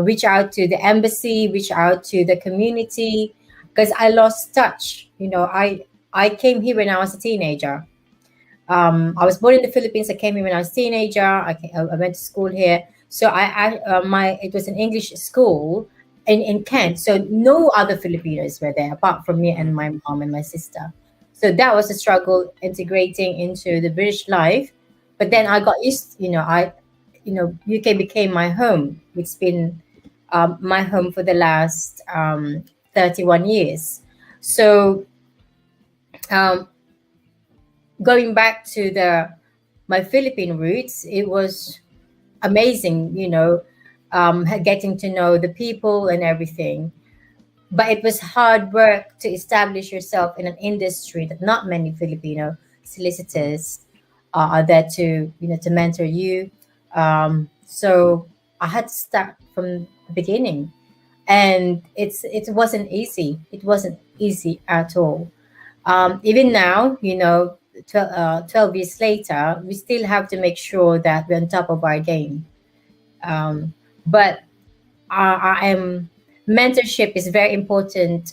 reach out to the embassy, reach out to the community, because I lost touch. I came here when I was a teenager. I was born in the Philippines. I came here when I was a teenager. I went to school here, so it was an English school in Kent. So no other Filipinos were there apart from me and my mom and my sister. So that was a struggle integrating into the British life. But then I got used, UK became my home. It's been my home for the last 31 years. So um, going back to my Philippine roots, it was amazing, getting to know the people and everything. But it was hard work to establish yourself in an industry that not many Filipino solicitors are there to mentor you. So I had to start from the beginning, and it wasn't easy. It wasn't easy at all. Even now, 12 years later, we still have to make sure that we're on top of our game. But I am mentorship is very important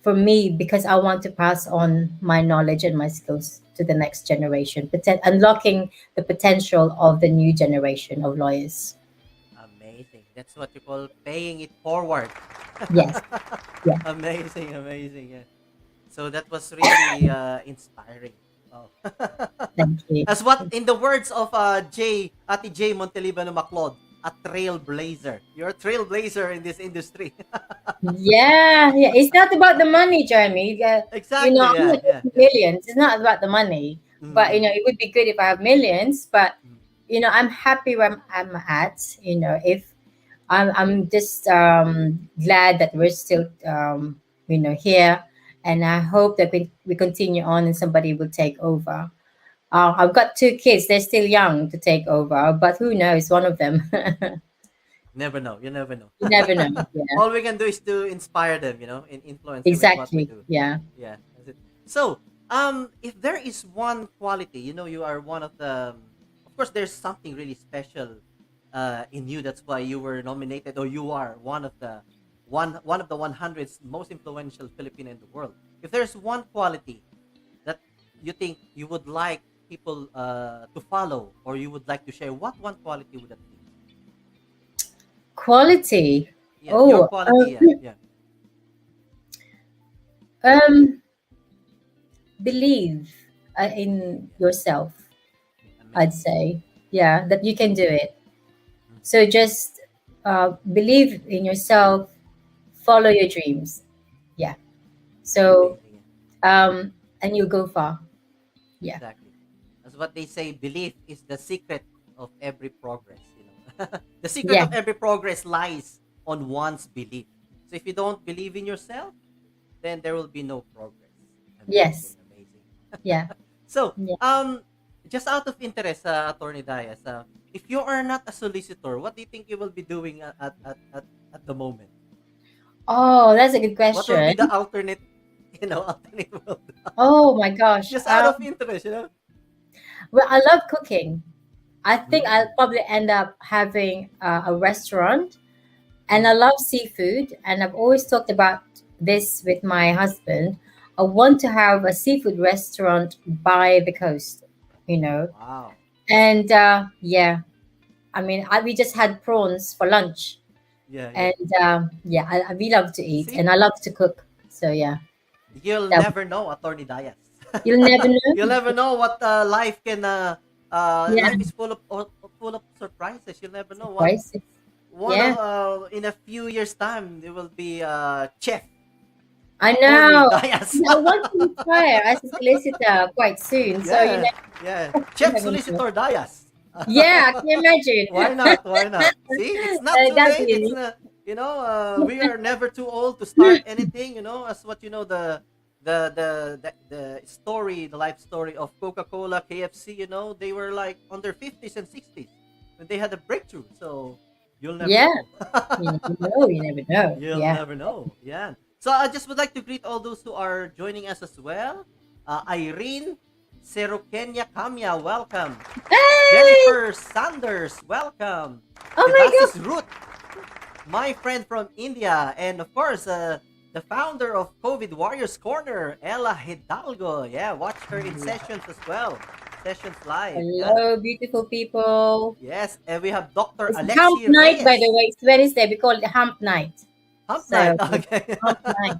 for me because I want to pass on my knowledge and my skills to the next generation, unlocking the potential of the new generation of lawyers. Amazing. That's what you call paying it forward. Yes. Yeah. Amazing. Yeah. So that was really inspiring. Oh. Thank you. As what, in the words of Atty. J. Montelibano Maclod, a trailblazer. You're a trailblazer in this industry. Yeah. It's not about the money, Jeremy. Exactly. I'm not millions. It's not about the money. But it would be good if I have millions. But I'm happy where I'm at. If I'm just glad that we're still here, and I hope that we continue on and somebody will take over. I've got 2 kids. They're still young to take over, but who knows? One of them. Never know. You never know. You never know. Yeah. All we can do is to inspire them, and influence them with what we Exactly. do. Yeah. Yeah. That's it. So, if there is one quality, you are one of the. Of course, there's something really special in you. That's why you were nominated, or you are one of the 100 most influential Filipino in the world. If there's one quality that you think you would like people to follow, or you would like to share, what one quality would that be? Quality. Yeah, your quality. Believe in yourself. I'd say, that you can do it. So just believe in yourself, follow your dreams. Yeah. So, and you'll go far. Yeah. Exactly. That's what they say. Belief is the secret of every progress. The secret of every progress lies on one's belief. So if you don't believe in yourself, then there will be no progress. Yes. Amazing. Yeah. So, just out of interest, Attorney Dias, if you are not a solicitor, what do you think you will be doing at the moment? Oh, that's a good question. What will be the alternate world? Oh my gosh. Just out of interest, Well, I love cooking. I think I'll probably end up having a restaurant, and I love seafood. And I've always talked about this with my husband. I want to have a seafood restaurant by the coast, Wow. And I mean, we just had prawns for lunch. Yeah. And we love to eat. And I love to cook. So yeah. You'll never know, Attorney Dias. You'll never know. You'll never know what life can. Life is full of surprises. You'll never know. Surprises. In a few years' time, there will be chef. I know. Dias. I want to retire as a solicitor quite soon. So Chef Solicitor Dias. Yeah, I can imagine. Why not? See, it's not too late. It's we are never too old to start anything. As what the story, the life story of Coca-Cola, KFC. They were like on their 50s and 60s when they had a breakthrough. So you'll never know. You never know. You'll never know. Yeah. So I just would like to greet all those who are joining us as well. Irene Serokenya Kamya, welcome. Hey! Jennifer Sanders, welcome. Oh my God. Ruth, my friend from India. And of course, the founder of COVID Warriors Corner, Ella Hidalgo. Yeah, watch her in sessions as well. Sessions live. Hello, beautiful people. Yes, and we have Dr. It's Alexi Hump Night, Reyes. by the way. It's Wednesday. We call it Hump Night. Hump Night, okay. Hump Night.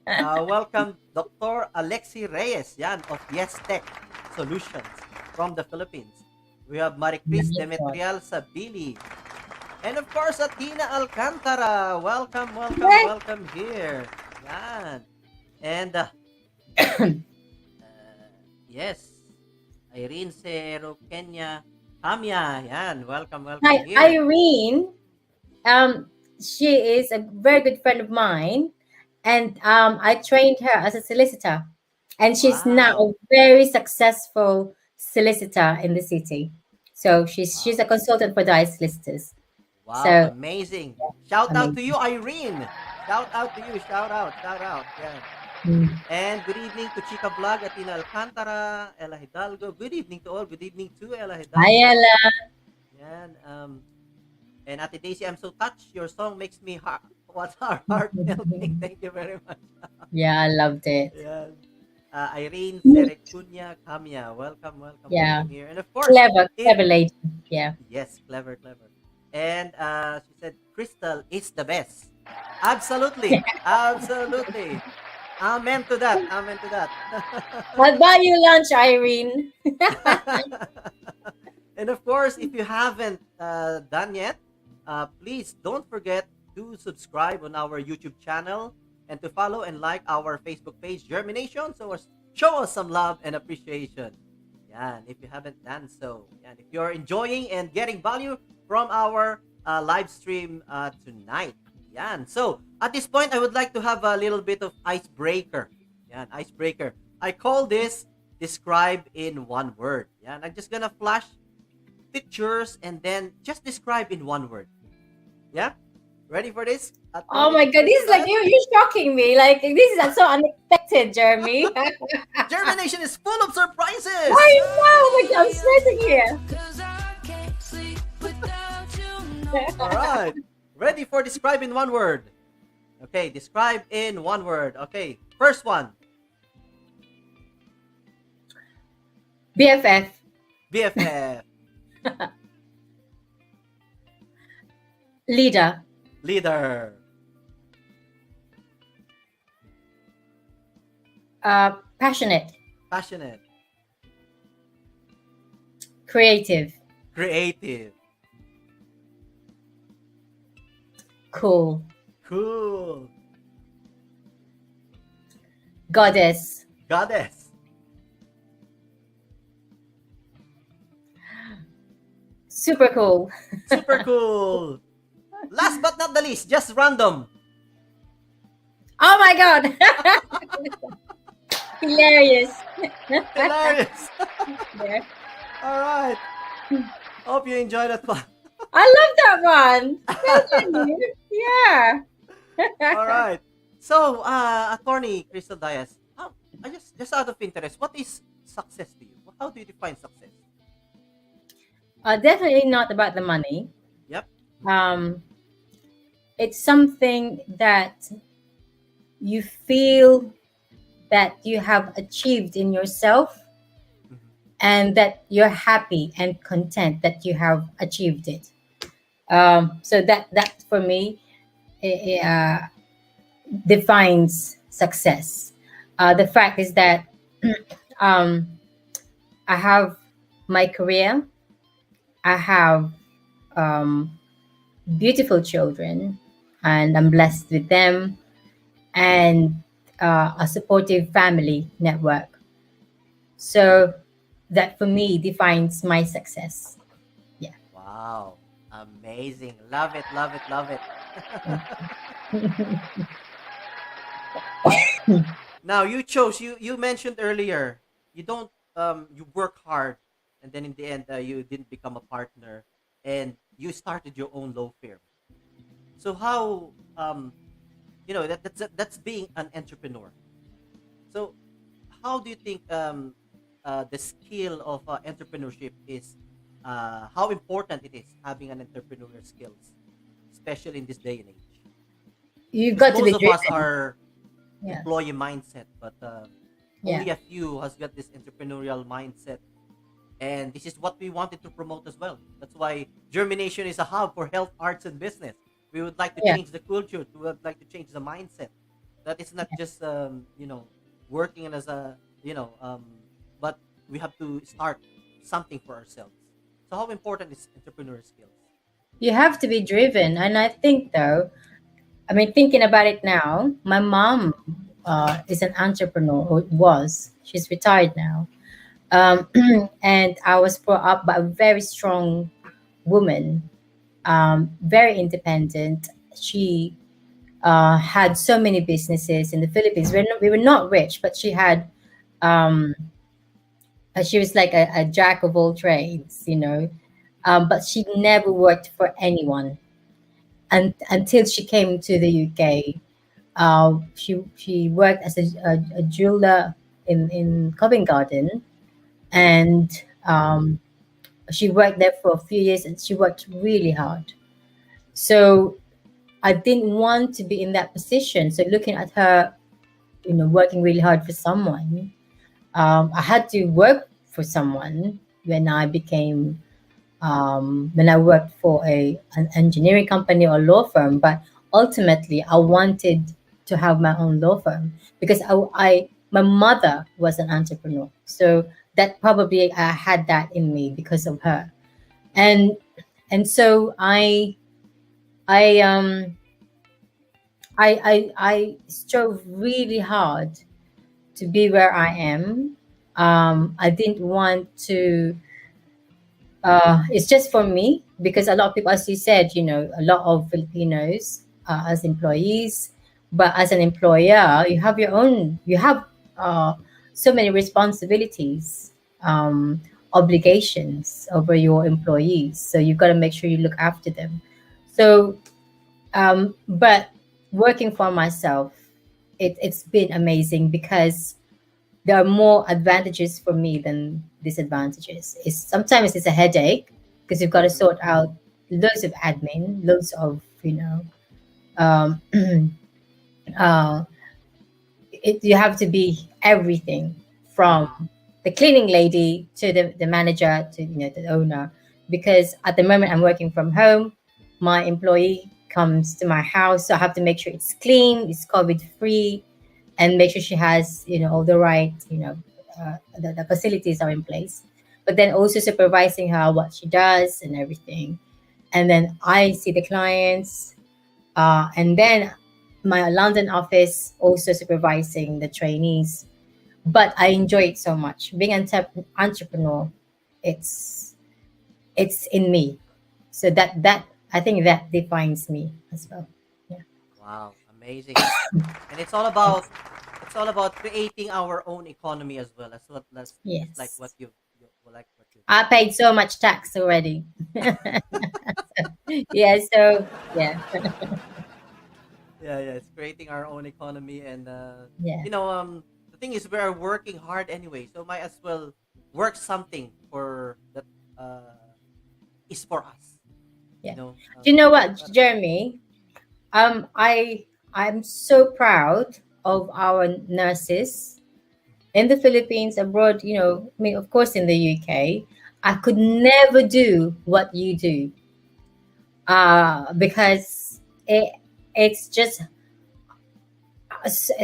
Welcome, Dr. Alexi Reyes, yan, of Yes Tech Solutions from the Philippines. We have Maricris Demetrial Sabili. And of course, Atina Alcantara. Welcome, welcome, welcome here. Yan. And, yes, Irene Cero Kenya Kamya. Yan, welcome, welcome Hi, here. Irene. She is a very good friend of mine, and I trained her as a solicitor, and she's now a very successful solicitor in the city. So she's a consultant for DIAS solicitors. Wow, So amazing. Shout out to you, Irene. Shout out to you. Shout out. Yan. And good evening to Chica Vlog, Atina Alcantara, Ella Hidalgo. Good evening to all. Good evening to Ella Hidalgo. Hi, Ella. Yan. And Ate Daisy, I'm so touched. Your song makes me heart melting. Thank you very much. Yeah, I loved it. Yan. Irene Serecunya Kamya. Welcome, welcome, Yeah. welcome here. And of course, Clever lady. Yeah. Yes, clever. And she said, Crystal is the best. Absolutely. Absolutely. Amen to that. I'll buy you lunch, Irene. And of course, if you haven't done yet, please don't forget to subscribe on our YouTube channel and to follow and like our Facebook page, Germination. So show us some love and appreciation. Yan, if you haven't done so. Yan, if you're enjoying and getting value from our live stream tonight. Yan. So at this point, I would like to have a little bit of icebreaker. Yan, icebreaker. I call this describe in one word. Yan, I'm just gonna flash pictures and then just describe in one word. Yeah? Ready for this? Oh my god, this is like you're shocking me. Like this is so unexpected, Jeremy. Germination is full of surprises. I know, like I'm sweating here. All right. Ready for describe in one word. Okay, describe in one word. Okay, first one. BFF. BFF. Leader. Leader. Passionate. Passionate. Creative. Creative. Cool. Cool. Goddess. Goddess. Super cool. Super cool. Last but not the least, just random. Oh my god. Hilarious. Hilarious. Yeah. All right. Hope you enjoyed that one. I love that one. Well done, you. Yeah. All right. So, Attorney Crystal Dias, I just out of interest, what is success to you? How do you define success? Definitely not about the money. Yep. It's something that you feel that you have achieved in yourself, and that you're happy and content that you have achieved it. So that for me defines success. The fact is that I have my career. I have beautiful children, and I'm blessed with them, and a supportive family network. So that for me defines my success. Yeah. Wow. Amazing. Love it. Now you mentioned earlier, you don't you work hard, and then in the end you didn't become a partner and you started your own law firm. So how that's being an entrepreneur. So how do you think the skill of entrepreneurship is how important it is having an entrepreneurial skills, especially in this day and age? You got to be most of us are Yeah. employee mindset, but Yeah. only a few has got this entrepreneurial mindset, and this is what we wanted to promote as well. That's why Germination is a hub for health, arts, and business. We would like to Yeah. change the culture. We would like to change the mindset That it's not just working as a but we have to start something for ourselves. So how important is entrepreneur skills? You have to be driven. And I think, though, I mean, thinking about it now, my mom is an entrepreneur, or was. She's retired now. Um, and I was brought up by a very strong woman, very independent. She had so many businesses in the Philippines. We were not rich, but um, she was like a jack of all trades, you know. But she never worked for anyone until she came to the UK. She worked as a jeweler in Covent Garden, and she worked there for a few years, and she worked really hard. So I didn't want to be in that position. So looking at her, you know, working really hard for someone, I had to work for someone when I became when I worked for an engineering company or law firm. But ultimately, I wanted to have my own law firm because my mother was an entrepreneur, so that probably I had that in me because of her, and so I I strove really hard to be where I am. I didn't want to. It's just for me because a lot of people, as you said, you know, a lot of Filipinos as employees, but as an employer, you have your own. You have so many responsibilities, obligations over your employees. So you've got to make sure you look after them. So, but working for myself, it's been amazing because there are more advantages for me than disadvantages. Sometimes it's a headache because you've got to sort out loads of admin, loads of um, uh, you have to be everything from the cleaning lady to the manager to the owner. Because at the moment I'm working from home, my employee comes to my house, so I have to make sure it's clean, it's COVID free, and make sure she has all the right the facilities are in place. But then also supervising her what she does and everything, and then I see the clients, and then my London office also supervising the trainees. But I enjoy it so much. Being an entrepreneur, it's in me. So that I think that defines me as well. Yeah. Wow, amazing. And it's all about creating our own economy as well. That's Yes. like what you like what you I paid so much tax already. Yeah. So yeah. yeah, it's creating our own economy. And Yeah. the thing is we are working hard anyway, so might as well work something for that is for us. Yeah. Do you know what, Jeremy? I'm so proud of our nurses in the Philippines, abroad. I mean, of course, in the UK, I could never do what you do, because it's just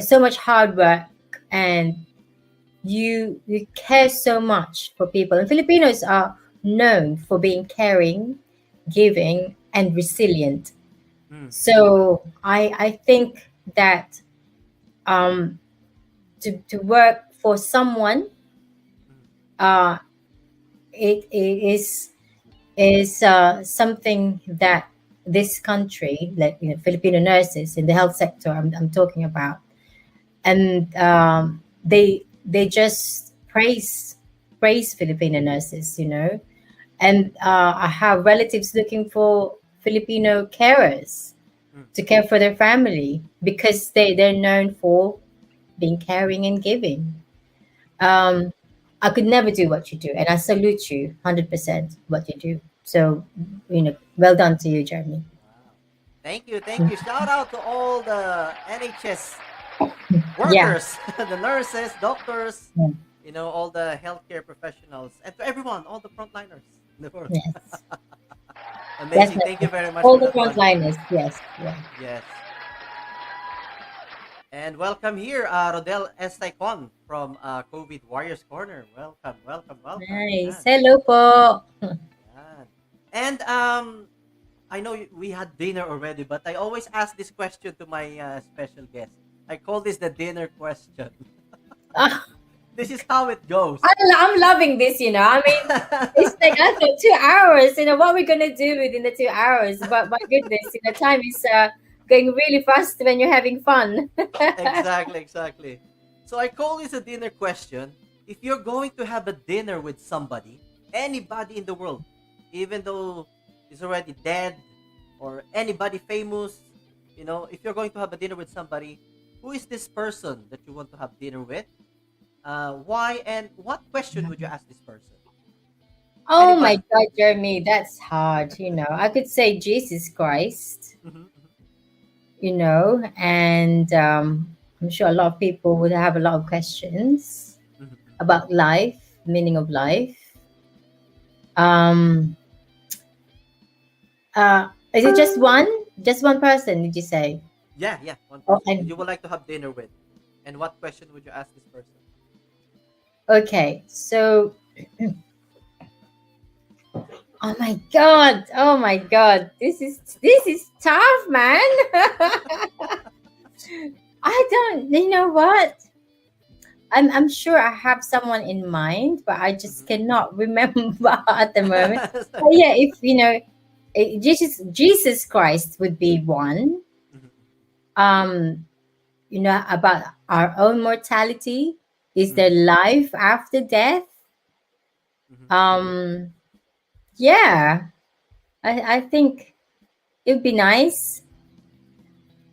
so much hard work, and you care so much for people. And Filipinos are known for being caring, giving, and resilient. So I think that to work for someone, it is something that this country, like Filipino nurses in the health sector, I'm talking about, and they just praise Filipino nurses, and I have relatives looking for Filipino carers to care for their family because they're known for being caring and giving. I could never do what you do, and I salute you 100% what you do. So, well done to you, Jeremy. Thank you. Shout out to all the NHS workers, the nurses, doctors, all the healthcare professionals, and to everyone, all the frontliners in the world. Yes. Amazing. Definitely. Thank you very much. All for the that one. frontliners, yes. Yeah. Yes. And welcome here, Rodel S. Taikon from COVID Warriors Corner. Welcome, welcome, welcome. Nice. Yan. Hello po. Yan. And I know we had dinner already, but I always ask this question to my special guest. I call this the dinner question. This is how it goes. I'm loving this, you know. I mean, it's like I thought 2 hours. You know what we're gonna do within the 2 hours? But my goodness, you know, time is going really fast when you're having fun. Exactly, exactly. So I call this a dinner question. If you're going to have a dinner with somebody, anybody in the world, even though is already dead or anybody famous, you know, if you're going to have a dinner with somebody, who is this person that you want to have dinner with? Why and what question would you ask this person? Oh Anybody? my God, Jeremy, that's hard. You know, I could say Jesus Christ, you know, and I'm sure a lot of people would have a lot of questions about life, meaning of life. Is it just one? Just one person, did you say? Yeah, yeah. One Oh, person you would like to have dinner with. And what question would you ask this person? Okay, so oh my God, this is tough, man. I don't, you know what? I'm sure I have someone in mind, but I just cannot remember at the moment. But yeah, if you know, Jesus Christ would be one. You know, about our own mortality. Is there life after death? Yeah, I think it would be nice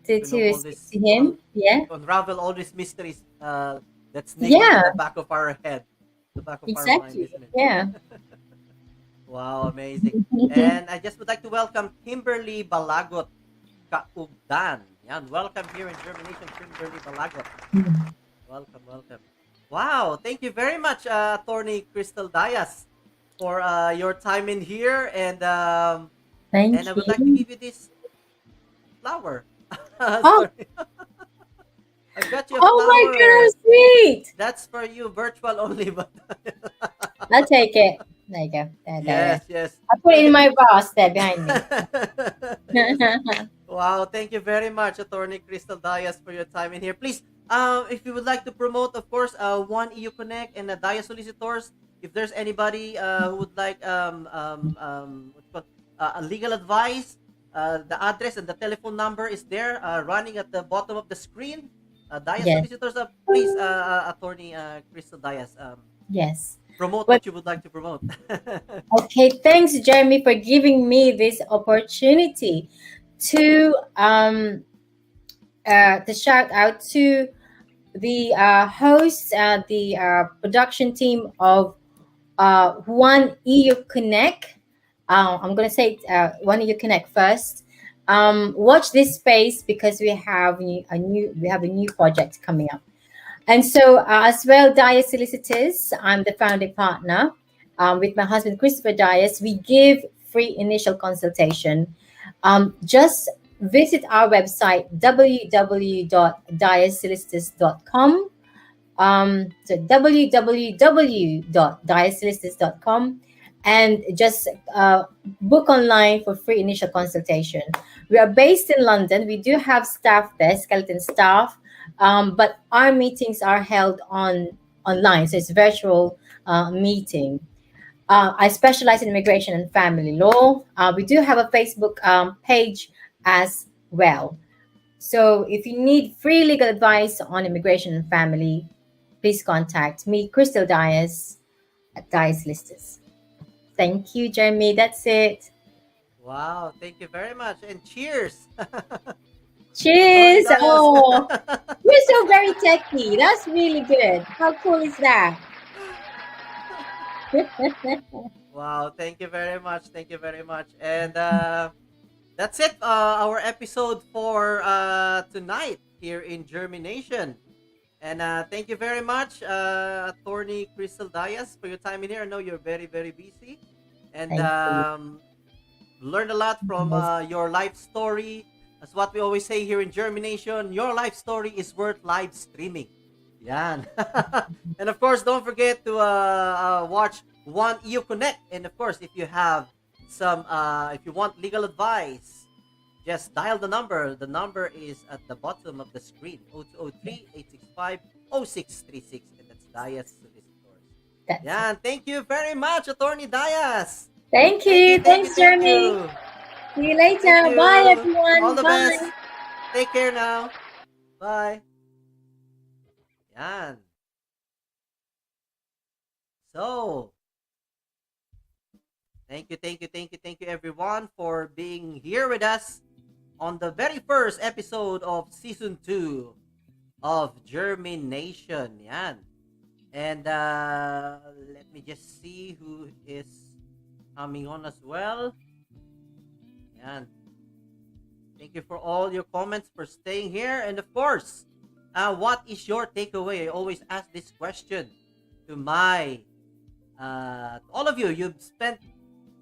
to know all speak this, to him. Yeah, unravel all these mysteries that's niggling yeah, in the back of our head, the back of our mind, exactly. isn't it? Yeah. Wow, amazing. And I just would like to welcome Kimberly Balagot Kaugdan. Yan, welcome here in Germination, Kimberly Balagot. Welcome, welcome. Wow, thank you very much, Attorney Crystal Dias, for your time in here. And Thank I would like to you. give you this flower. Oh, Sorry. I've got you a oh my flower. goodness, sweet. That's for you, virtual only, but I'll take it. There you go. There. yes, yes. I put it in my vase there behind me. Yes. Wow, thank you very much, Attorney Crystal Dias, for your time in here. Please, if you would like to promote, of course, One EU Connect and the DIAS Solicitors, if there's anybody who would like what's it called, a legal advice, the address and the telephone number is there, running at the bottom of the screen. DIAS Yes. Solicitors, please, Attorney Crystal Dias, Yes. promote Well, what you would like to promote. okay, thanks, Jeremy, for giving me this opportunity to shout out to the hosts, the production team of One EU Connect. I'm gonna say One EU Connect first. Watch this space because we have a new project coming up. And so, as well, DIAS Solicitors, I'm the founding partner with my husband, Christopher Dias. We give free initial consultation. Just visit our website, www.diassolicitors.com. So www.diassolicitors.com, and just book online for free initial consultation. We are based in London. We do have staff there, skeleton staff. But our meetings are held online, so it's a virtual meeting. I specialize in immigration and family law. We do have a Facebook page as well. So if you need free legal advice on immigration and family, please contact me, Crystal Dias, at Dias Solicitors. Thank you, Jeremy. That's it. Wow, thank you very much. And cheers. Cheers! Sorry, Dias. Oh, you're so very techy. That's really good. How cool is that? Wow, thank you very much. Thank you very much. And that's it. Our episode for tonight here in Germination. And thank you very much, Attorney Crystal Dias, for your time in here. I know you're very, very busy. And Thank you. learned a lot from your life story, As what we always say here in Germination, your life story is worth live streaming. Yan. And of course, don't forget to watch One EU Connect. And of course, if you have if you want legal advice, just dial the number. The number is at the bottom of the screen, 0203-865-0636. And that's DIAS Solicitors. Yan. Thank you very much, Attorney DIAS. Thank you. Thanks, Jeremy. See you later. Bye, everyone. All the Bye. best. Take care now. Bye. Yan. So, thank you, everyone, for being here with us on the very first episode of Season 2 of Germination. Yan. And let me just see who is coming on as well. Yan. Thank you for all your comments, for staying here. And of course, what is your takeaway? I always ask this question to all of you. You've spent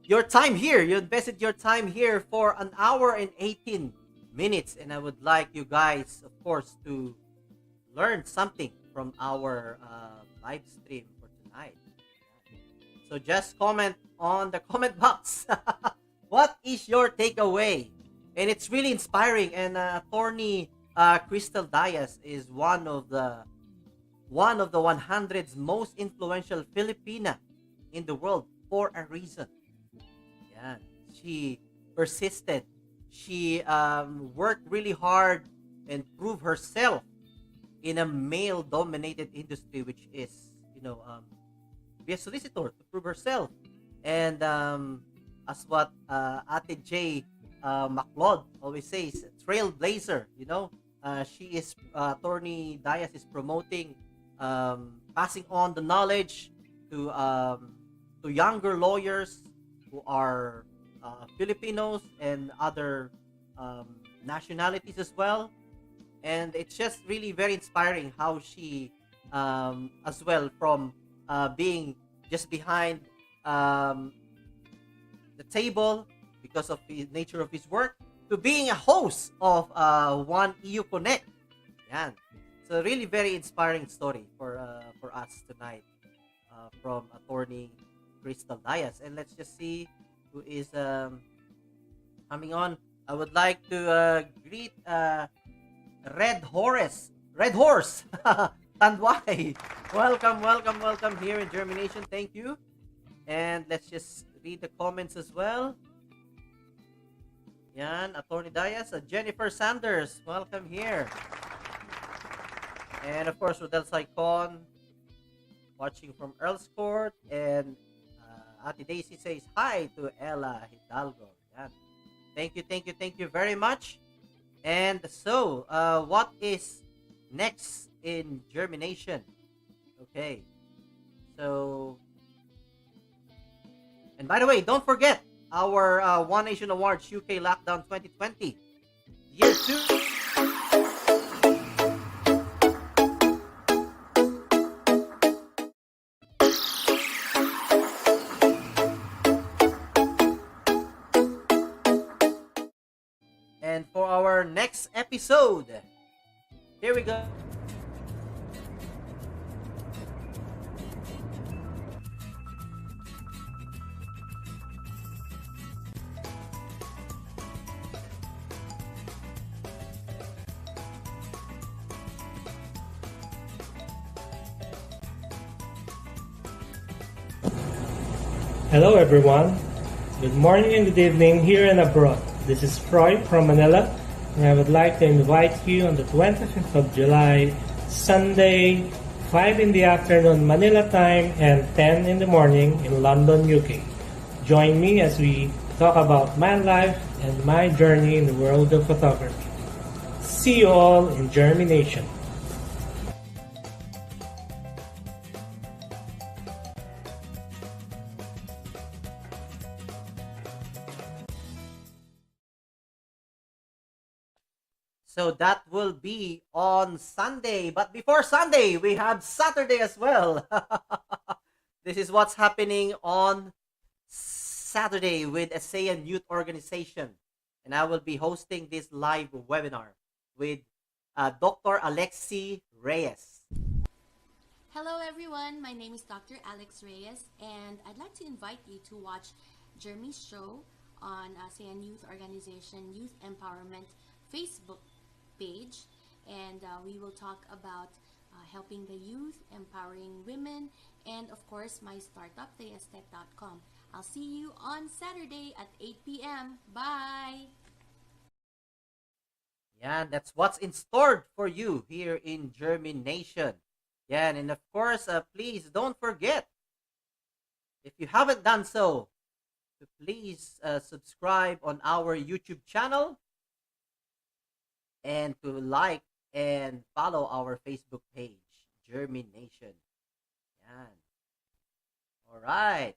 your time here. You invested your time here for 1 hour and 18 minutes. And I would like you guys, of course, to learn something from our live stream for tonight. So just comment on the comment box. What is your takeaway? And it's really inspiring. And Attorney Crystal DIAS is one of the 100's most influential Filipina in the world for a reason. Yeah, she persisted. She worked really hard and proved herself in a male-dominated industry, which is, be a solicitor, to prove herself. And as what Atty McLeod always says, trailblazer. She is Attorney DIAS is promoting, passing on the knowledge to younger lawyers who are Filipinos and other nationalities as well. And it's just really very inspiring how she, as well, from being just behind the table because of the nature of his work, to being a host of One EU Connect. Yan. So really very inspiring story for us tonight from Attorney Crystal DIAS. And let's just see who is coming on. I would like to greet Red Horse Tanway. Welcome here in Germination. Thank you. And let's just read the comments as well. Yan, Attorney DIAS, Jennifer Sanders, welcome here. And of course, Rodel Saicon, watching from Earl's Court. And Ate Daisy says hi to Ella Hidalgo. Yan. Thank you very much. And so, what is next in Germination? Okay. So, and by the way, don't forget our One Nation Awards UK Lockdown 2020 Year 2. And for our next episode, here we go. Hello everyone. Good morning and good evening here and abroad. This is Troy from Manila, and I would like to invite you on the 25th of July, Sunday, 5 in the afternoon Manila time and 10 in the morning in London, UK. Join me as we talk about my life and my journey in the world of photography. See you all in Germination. So that will be on Sunday. But before Sunday, we have Saturday as well. This is what's happening on Saturday with ASEAN Youth Organization. and I will be hosting this live webinar with Dr. Alexi Reyes. Hello everyone, my name is Dr. Alex Reyes, and I'd like to invite you to watch Jeremy's show on ASEAN Youth Organization Youth Empowerment Facebook page, and we will talk about helping the youth, empowering women, and of course my startup, diastech.com. I'll see you on Saturday at 8 p.m. Bye! Yeah, that's what's in store for you here in Germination. Yeah, and of course, please don't forget, if you haven't done so, to please subscribe on our YouTube channel and to like and follow our Facebook page, Germination. Yan. Alright.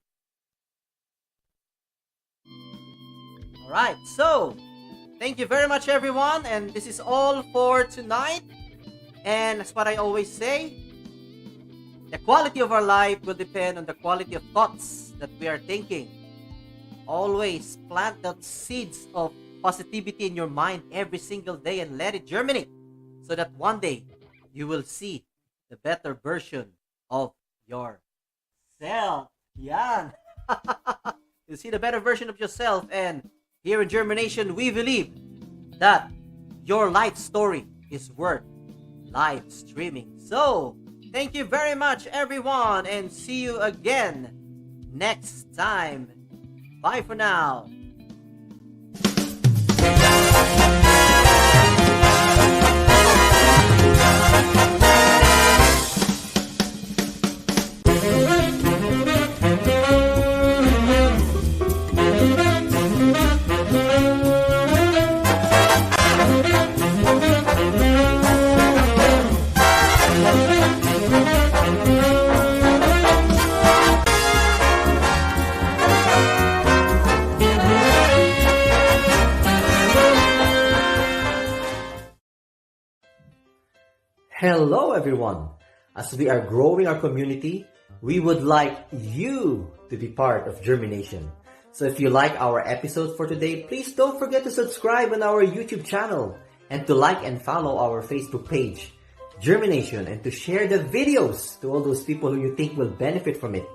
Alright, so thank you very much everyone, and this is all for tonight. And that's what I always say, the quality of our life will depend on the quality of thoughts that we are thinking. Always plant those seeds of positivity in your mind every single day and let it germinate, so that one day you will see the better version of yourself. Yan. You see the better version of yourself, and here in Germination, we believe that your life story is worth live streaming. So, thank you very much, everyone, and see you again next time. Bye for now. Hello everyone! As we are growing our community, we would like you to be part of Germination. So if you like our episode for today, please don't forget to subscribe on our YouTube channel and to like and follow our Facebook page, Germination, and to share the videos to all those people who you think will benefit from it.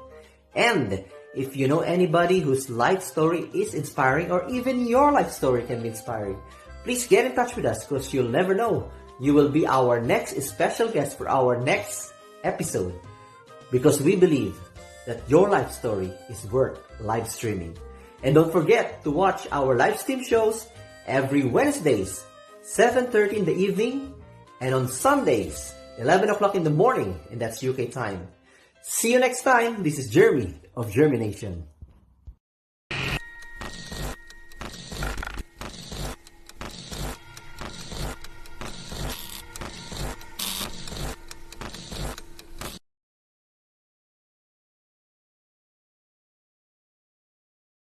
And if you know anybody whose life story is inspiring, or even your life story can be inspiring, please get in touch with us, because you'll never know, you will be our next special guest for our next episode, because we believe that your life story is worth live streaming. And don't forget to watch our live stream shows every Wednesdays, 7:30 in the evening, and on Sundays, 11 o'clock in the morning, and that's UK time. See you next time. This is Jeremy of Germination.